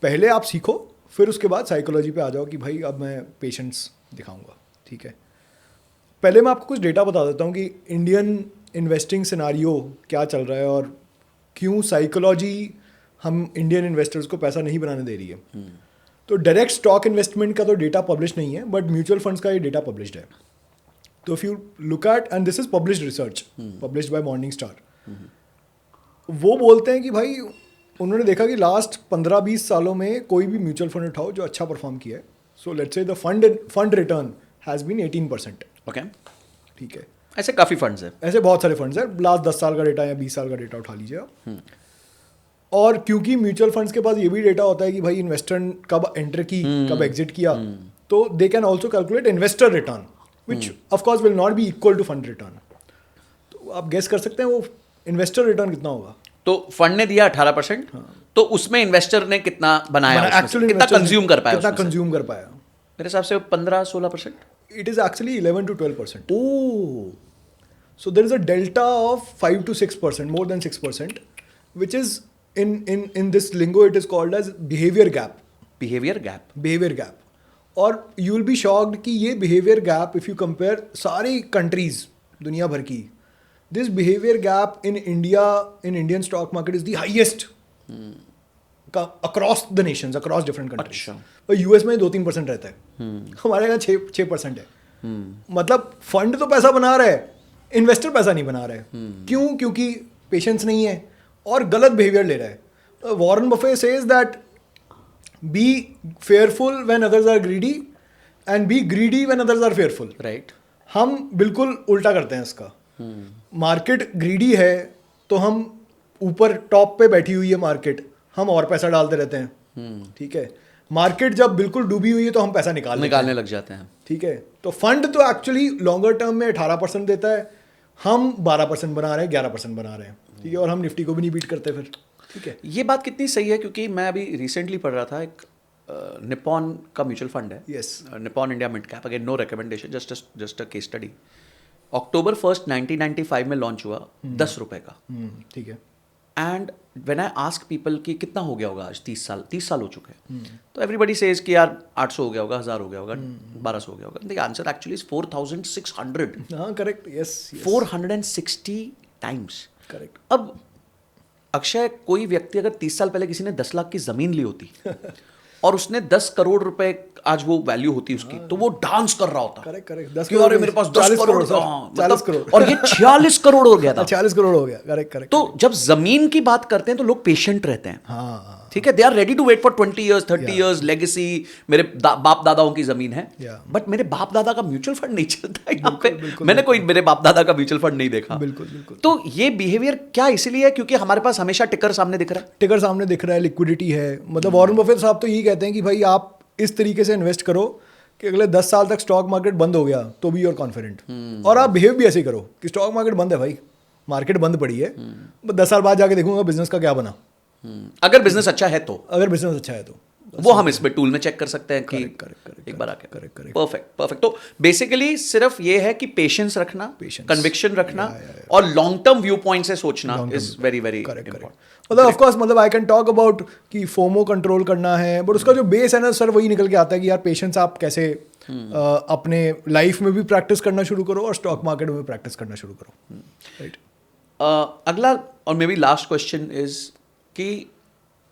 पहले आप सीखो, फिर उसके बाद साइकोलॉजी पे आ जाओ कि भाई अब मैं पेशेंस दिखाऊंगा। ठीक है, पहले मैं आपको कुछ डेटा बता देता हूँ कि इंडियन इन्वेस्टिंग सिनारियो क्या चल रहा है और क्यों साइकोलॉजी हम इंडियन इन्वेस्टर्स को पैसा नहीं बनाने दे रही है। तो डायरेक्ट स्टॉक इन्वेस्टमेंट का तो डेटा पब्लिश नहीं है, बट म्यूचुअल फंड्स का ये डेटा पब्लिश्ड है। तो if you look at, and this is published research published by morning star, वो बोलते हैं कि भाई उन्होंने देखा कि लास्ट 15-20 सालों में कोई भी म्यूचुअल फंड उठाओ जो अच्छा परफॉर्म किया है, so let's say the fund return has been 18%। Okay, ठीक है, ऐसे काफी फंड्स हैं, ऐसे बहुत सारे फंड्स हैं, लास्ट 10 साल का डेटा या 20 साल का डेटा उठा लीजिए आप। और क्योंकि म्यूचुअल फंड्स के पास ये भी डेटा होता है कि भाई इन्वेस्टर कब एंटर की, कब एग्जिट किया, तो they can also calculate investor return which of course will not be equal to fund return. तो आप गेस कर सकते हैं वो इन्वेस्टर रिटर्न कितना होगा। तो फंड ने दिया 18%, तो उसमें इन्वेस्टर ने कितना बनाया, एक्चुअली कितना कंज्यूम कर पाया, कितना कंज्यूम कर पाया? मेरे हिसाब से 15-16%। It is actually 11 to 12%। Oh, So there is a delta of 5 to 6%, more than 6%, which is in this lingo it is called as behavior gap. Behaviour gap. Behavior gap. और you will be shocked कि ये behavior gap if you compare सारी countries दुनिया भर की, this behavior gap in India, in Indian stock market is the highest across the nations, across different countries. अच्छा। पर US में 2-3% रहता है, हमारे यहाँ 6% है। मतलब फंड तो पैसा बना रहा है, इन्वेस्टर पैसा नहीं बना रहा है। क्यों? क्योंकि पेशेंस नहीं है और गलत बिहेवियर ले रहा है। Warren Buffett says that be fearful when others are greedy and be greedy when others are fearful. Right. हम बिल्कुल उल्टा करते हैं इसका। मार्केट ग्रीडी है तो हम ऊपर टॉप पे बैठी हुई है मार्केट, हम और पैसा डालते रहते हैं। ठीक है, मार्केट जब बिल्कुल डूबी हुई है तो हम पैसा निकालने लग जाते हैं। ठीक है, तो फंड तो एक्चुअली लॉन्गर टर्म में 18% देता है, हम 12% बना रहे हैं, 11% बना रहे हैं। ठीक है, और हम निफ्टी को भी नहीं बीट करते फिर। ठीक है, ये बात कितनी सही है, क्योंकि मैं अभी रिसेंटली पढ़ रहा था, एक निपॉन का म्यूचुअल फंड है, Yes. Nippon India mid cap, again no recommendation, just a case study. October 1st 1995 में लॉन्च हुआ, 10 रुपए का। ठीक है, and when I ask people कि कितना हो गया होगा आज, 30 साल हो चुके हैं, तो एवरीबडी सेज कि यार 800 हो गया होगा, 1000 हो गया होगा, 1200 हो गया होगा। The answer actually is 4600। हाँ करेक्ट, यस 460 टाइम्स। करेक्ट। अब अक्षय, कोई व्यक्ति अगर 30 साल पहले किसी ने 10 लाख की जमीन ली होती और उसने 10 करोड़ रुपए आज वो वैल्यू होती उसकी, तो वो डांस कर रहा होता। करेक्ट करेक्ट, 10 कि अरे मेरे पास 10 करोड़, 40 करोड़, और ये 46 करोड़ हो गया था। 40 करोड़ हो गया। Correct correct. तो जब जमीन की बात करते हैं तो लोग पेशेंट रहते हैं। हाँ, ठीक है, they are ready to wait for 20 years 30 years, legacy, मेरे बाप दादाओं की जमीन है, बट मेरे बाप दादा का म्यूचुअल फंड नहीं चलता है यहाँ पे। मैंने कोई मेरे बाप दादा का म्यूचुअल फंड नहीं देखा। बिल्कुल बिल्कुल। तो ये बिहेवियर क्या इसीलिए है क्योंकि हमारे पास हमेशा टिकर सामने दिख रहा है? टिकर सामने दिख रहा है, लिक्विडिटी है। मतलब वॉरेन बफेट साहब तो यही कहते हैं कि भाई आप इस तरीके से इन्वेस्ट करो कि अगले 10 साल तक स्टॉक मार्केट बंद हो गया तो भी यूर कॉन्फिडेंट, और आप बिहेव भी ऐसे ही करो कि स्टॉक मार्केट बंद है भाई, मार्केट बंद पड़ी है, 10 साल बाद जाके देखूंगा बिजनेस का क्या बना। अगर बिजनेस अच्छा है तो अगर बिजनेस अच्छा है तो वो हम इसमें टूल में चेक कर सकते हैं कि एक बार आके करेक्ट परफेक्ट। तो बेसिकली सिर्फ ये है कि पेशेंस रखना, Patience. कन्विक्शन रखना और लॉन्ग टर्म व्यू पॉइंट से सोचना इज वेरी वेरी करेक्ट मतलब ऑफ कोर्स मतलब आई कैन टॉक अबाउट कि फोमो कंट्रोल करना है, बट उसका जो बेस है ना सर वही निकल के आता है कि यार पेशेंस आप कैसे अपने लाइफ में भी प्रैक्टिस करना शुरू करो और स्टॉक मार्केट में भी प्रैक्टिस करना शुरू करो, राइट। अगला और may B last question is कि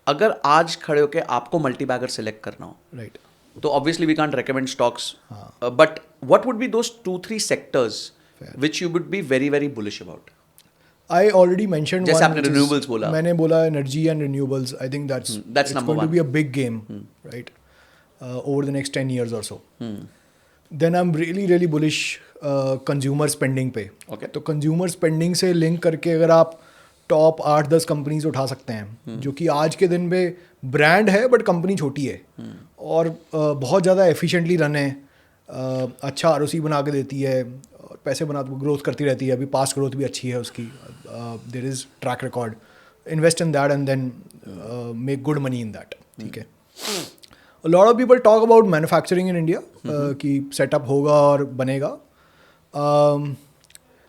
अगर आज खड़े होके आपको मल्टी बैगर सिलेक्ट करना हो, राइट, तो obviously we can't recommend stocks, but what would be those 2-3 sectors which you would be very very bullish about? I already mentioned जैसे आपने renewables बोला, मैंने बोला energy and renewables, I think that's number going to one. Be a big game, right, over the next 10 years or so. Then I am really really bullish consumer spending पे। Okay. तो consumer spending से link करके अगर आप top 8-10 companies उठा सकते हैं जो कि आज के दिन में ब्रांड है बट कंपनी छोटी है और बहुत ज़्यादा एफिशिएंटली रन है, अच्छा आरओसी बना के देती है और पैसे बना ग्रोथ करती रहती है, अभी पास्ट ग्रोथ भी अच्छी है उसकी, there is track record, invest in that and then make good money in that, ठीक है। A lot of people talk about manufacturing in India कि सेटअप होगा और बनेगा।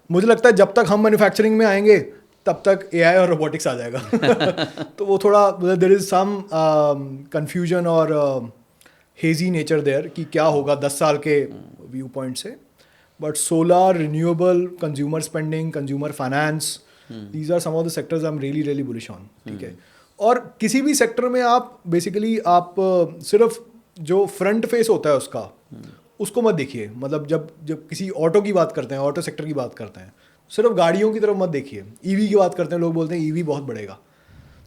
मुझे लगता है जब तक हम मैन्युफैक्चरिंग में आएंगे तब तक एआई और रोबोटिक्स आ जाएगा तो वो थोड़ा देयर इज सम कंफ्यूजन और हेजी नेचर देयर कि क्या होगा 10 साल के व्यू पॉइंट से, but solar, renewable, consumer spending, consumer finance, these are some of the sectors I am really really bullish on, ठीक है। और किसी भी सेक्टर में आप बेसिकली आप सिर्फ जो फ्रंट फेस होता है उसका उसको मत देखिए, मतलब जब किसी ऑटो की बात करते हैं, ऑटो सेक्टर की बात करते हैं, सिर्फ गाड़ियों की तरफ मत देखिए। ईवी की बात करते हैं, लोग बोलते हैं ईवी बहुत बढ़ेगा,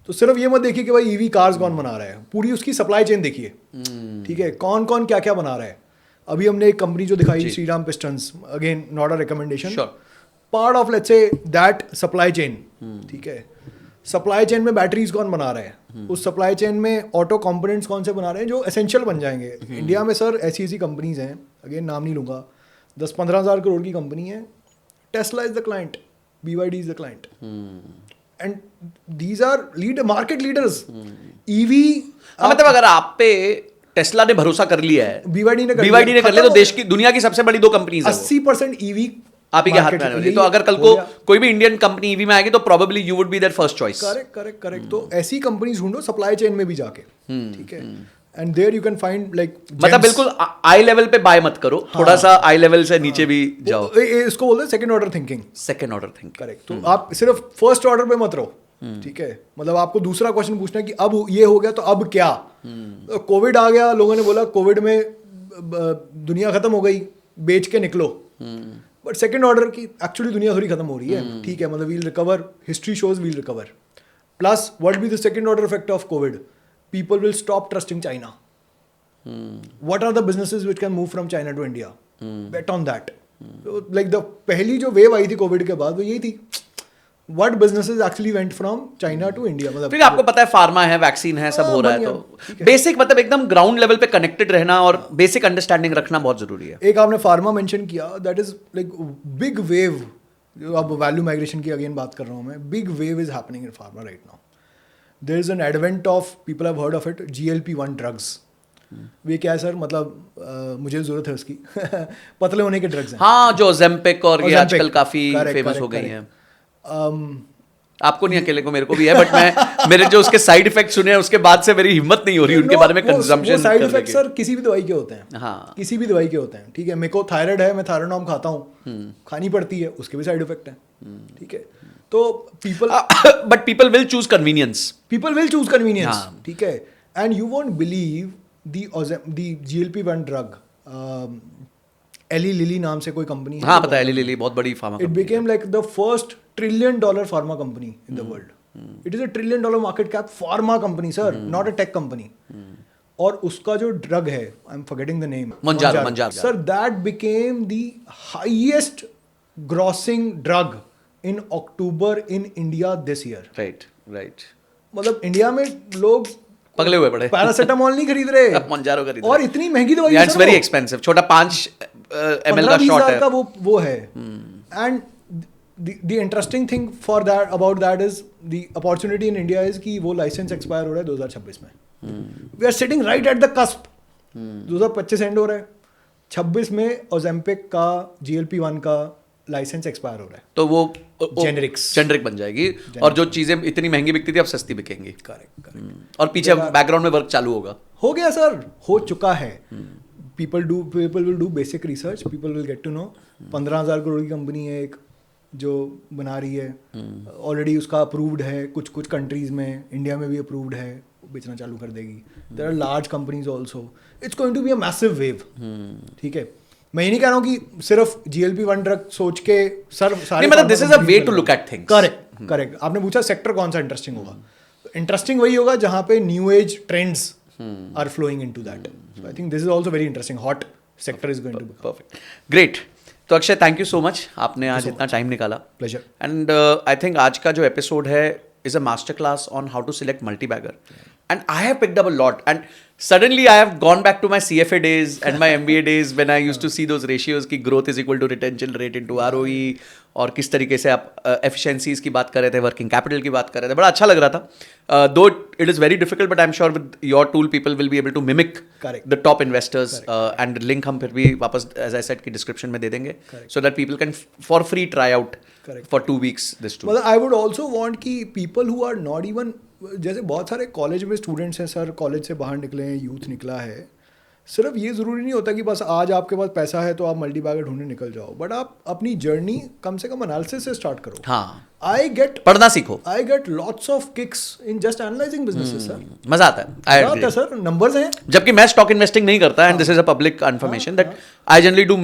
तो सिर्फ ये मत देखिए कि भाई ईवी कार्स कौन बना रहा है, पूरी उसकी सप्लाई चेन देखिए, ठीक है, कौन कौन क्या क्या बना रहा है। अभी हमने एक कंपनी जो दिखाई Shriram pistons, again not a recommendation, part of let's say that supply chain, ठीक है। सप्लाई चेन में बैटरीज कौन बना रहे हैं, उस सप्लाई चेन में ऑटो कंपोनेंट्स कौन से बना रहे हैं जो एसेंशियल बन जाएंगे। इंडिया में सर ऐसी कंपनीज हैं, अगेन नाम नहीं लूँगा, 10-15 हज़ार करोड़ की कंपनी है। Tesla is the client, BYD is the client, and these are market leaders. EV मतलब अगर आप पे टेस्ला ने भरोसा कर लिया है, BYD ने कर लिया, तो देश की दुनिया की सबसे बड़ी 2 कंपनीज है, 80% ईवी आप ही के हाथ में आने वाली है। तो अगर कल को कोई भी इंडियन कंपनी ईवी में आएगी तो probably you would be their first choice. Correct. तो ऐसी कंपनीज ढूंढो सप्लाई चेन में भी जाके, ठीक है, and there you can find like, मतलब बिल्कुल आई लेवल पे बाय मत करो, थोड़ा सा आई लेवल से नीचे भी जाओ। इसको बोलते हैं सेकंड ऑर्डर थिंकिंग। करेक्ट। तो आप सिर्फ फर्स्ट ऑर्डर पे मत रहो, ठीक है, मतलब आपको दूसरा क्वेश्चन पूछना है कि अब ये हो गया तो अब क्या। कोविड आ गया, लोगों ने बोला कोविड में दुनिया खत्म हो गई, बेच के निकलो, बट सेकेंड ऑर्डर की एक्चुअली दुनिया थोड़ी खत्म हो रही है, ठीक है, मतलब we'll recover, history shows we'll recover. Plus what be the second order effect of COVID, people will stop trusting China. What are the businesses which can move from China to India, bet on that. Like the पहली जो wave आई थी Covid के बाद वो यही थी, what businesses actually went from China to India. मतलब फिर आपको पता है फार्मा है, वैक्सीन है, सब हो रहा है, तो बेसिक मतलब एकदम ग्राउंड लेवल पे कनेक्टेड रहना और बेसिक अंडरस्टैंडिंग रखना बहुत जरूरी है। एक आपने फार्मा मेंशन किया, that is like big wave, जो अब वैल्यू माइग्रेशन की अगेन बात कर रहा हूँ मैं, big wave is happening in pharma right now. There is an advent of, people have heard of it, GLP-1 drugs. वे क्या है सर, मतलब मुझे जरूरत है उसकी पतले होने के ड्रग्स हैं। हाँ, जो ज़ेम्पिक और ये आजकल काफी फेमस हो गई हैं। आपको नहीं, अकेले को, मेरे को भी है, बट मेरे जो उसके साइड इफेक्ट सुने हैं उसके बाद से मेरी हिम्मत नहीं हो रही उनके बारे में कंजम्पशन। साइड इफेक्ट सर किसी भी दवाई के होते हैं, हाँ, किसी भी दवाई के होते हैं, ठीक है। मेरे को थायराइड है, मैं थायरानॉम खाता हूँ, खानी पड़ती है, उसके भी साइड इफेक्ट हैं, ठीक है। तो but people will choose convenience, ठीक है। And you won't believe the GLP-1 drug, Eli Lilly नाम से कोई कंपनी है, हाँ पता है, एली लिली बहुत बड़ी pharma company. It became like the first $1 trillion pharma company in the world. It is $1 trillion market cap pharma company sir, not a tech company. और उसका जो ड्रग है, I am forgetting the name, Mounjaro sir, that became the highest grossing drug in October in India this year. Right. मतलब India में लोग पगले हुए पड़े, पैरासिटामोल नहीं खरीद रहे, मंजारो खरीद रहे, और इतनी महंगी दवाई है, इट्स वेरी एक्सपेंसिव, छोटा 5 ml का शॉट है, वो है। And the interesting thing for that about that is the opportunity in India is कि वो लाइसेंस एक्सपायर हो रहा है 2026 में. We are sitting right at the cusp. 2025 and हो रहा है, 26 में ओजेम्पिक का GLP-1 का लाइसेंस एक्सपायर हो रहा है. तो वो Generics. जेनरिक बन जाएगी और जो चीजें इतनी महंगी बिकती थी अब सस्ती बिकेंगी. करेक्ट. और पीछे बैकग्राउंड में वर्क चालू होगा. हो गया सर, हो चुका है. people will do basic research, people will get to know. 15,000 crore की कंपनी है एक जो बना रही है, ऑलरेडी उसका अप्रूव्ड है कुछ कुछ कंट्रीज में, इंडिया में भी अप्रूव्ड है, बेचना चालू कर देगी. There are large companies also. It's going to be a massive wave. ठीक है, मैं ये नहीं कह रहा हूँ कि सिर्फ GLP-1 ड्रग सोच के सर सारे, मतलब this is a way to look at things. Correct. आपने पूछा सेक्टर कौन सा इंटरेस्टिंग होगा. इंटरेस्टिंग वही होगा जहाँ पे new age trends are flowing into that. So I think this is also very interesting. Hot sector is going to be. Perfect. Great. तो Akshay, thank you so much, आपने आज इतना टाइम निकाला. प्लेजर. एंड आई थिंक आज का जो episode है is a master class on how to select multi-bagger. And I have picked up a lot. And suddenly I have gone back to my CFA days and my MBA days when I used to see those ratios कि growth is equal to retention rate into ROE और किस तरीके से आप efficiencies की बात कर रहे थे, working capital की बात कर रहे थे. बड़ा अच्छा लग रहा था. Though it is very difficult, but I'm sure with your tool people will be able to mimic the top investors. And link हम फिर भी वापस as I said की description में दे देंगे so that people can for free try out for 2 weeks this tool. मतलब I would also want कि people who are not even, जैसे बहुत सारे कॉलेज में स्टूडेंट्स हैं सर, कॉलेज से बाहर निकले हैं, यूथ निकला है, सिर्फ ये ज़रूरी नहीं होता कि बस आज आपके पास पैसा है तो आप मल्टी बैगर ढूंढने निकल जाओ, बट आप अपनी जर्नी कम से कम एनालिसिस से स्टार्ट करो. हाँ, पढ़ना सीखो. I get lots of kicks in just analysing businesses sir. मजा आता है. मजा आता है सर, नंबर्स हैं. जबकि मैं स्टॉक इन्वेस्टिंग नहीं करता, and this is a public information that I generally do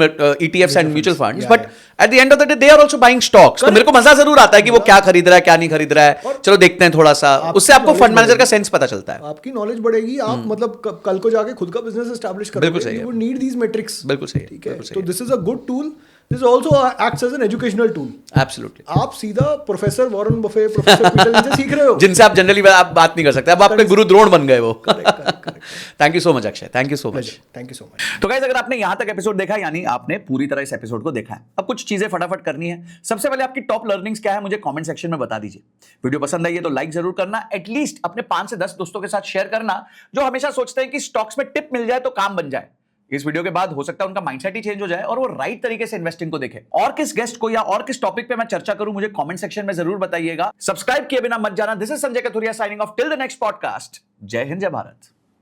ETFs and mutual funds, but at the end of the day they are also buying stocks. तो मेरे को मजा जरूर आता है कि वो क्या खरीद रहा है, क्या नहीं खरीद रहा है, चलो देखते हैं थोड़ा सा. उससे आपको फंड मैनेजर का सेंस पता चलता है, आपकी नॉलेज बढ़ेगी. आप मतलब कल को जाके खुद का बिजनेस एस्टैब्लिश करोगे. You would need these metrics. बिल्कुल सही. ठीक है, तो this is a good tool. This also acts as an educational tool. Absolutely. आप सीधा professor Warren Buffett, professor Peter lynch से सीख रहे हो, जिनसे आप जनरली आप बात नहीं कर सकते. अब आपके गुरु द्रोण बन गए वो. Thank you so much Akshay, thank you so much. Thank you so much. तो गाइस, अगर आपने यहाँ तक एपिसोड देखा, यानी आपने पूरी तरह इस एपिसोड को देखा है. अब कुछ चीजें फटाफट करनी है. सबसे पहले आपकी टॉप लर्निंग्स क्या है मुझे कमेंट सेक्शन में बता दीजिए. वीडियो पसंद आई है तो लाइक जरूर करना. एटलीस्ट अपने 5 से 10 दोस्तों के साथ शेयर करना जो हमेशा सोचते हैं कि स्टॉक्स में टिप मिल जाए तो काम बन जाए. इस वीडियो के बाद हो सकता है उनका माइंडसेट ही चेंज हो जाए और वो राइट तरीके से इन्वेस्टिंग को देखे. और किस गेस्ट को या और किस टॉपिक पे मैं चर्चा करूं मुझे कमेंट सेक्शन में जरूर बताइएगा. सब्सक्राइब किए बिना मत जाना. This is Sanjay Kathuria signing off till the next podcast. जय हिंद, जय भारत.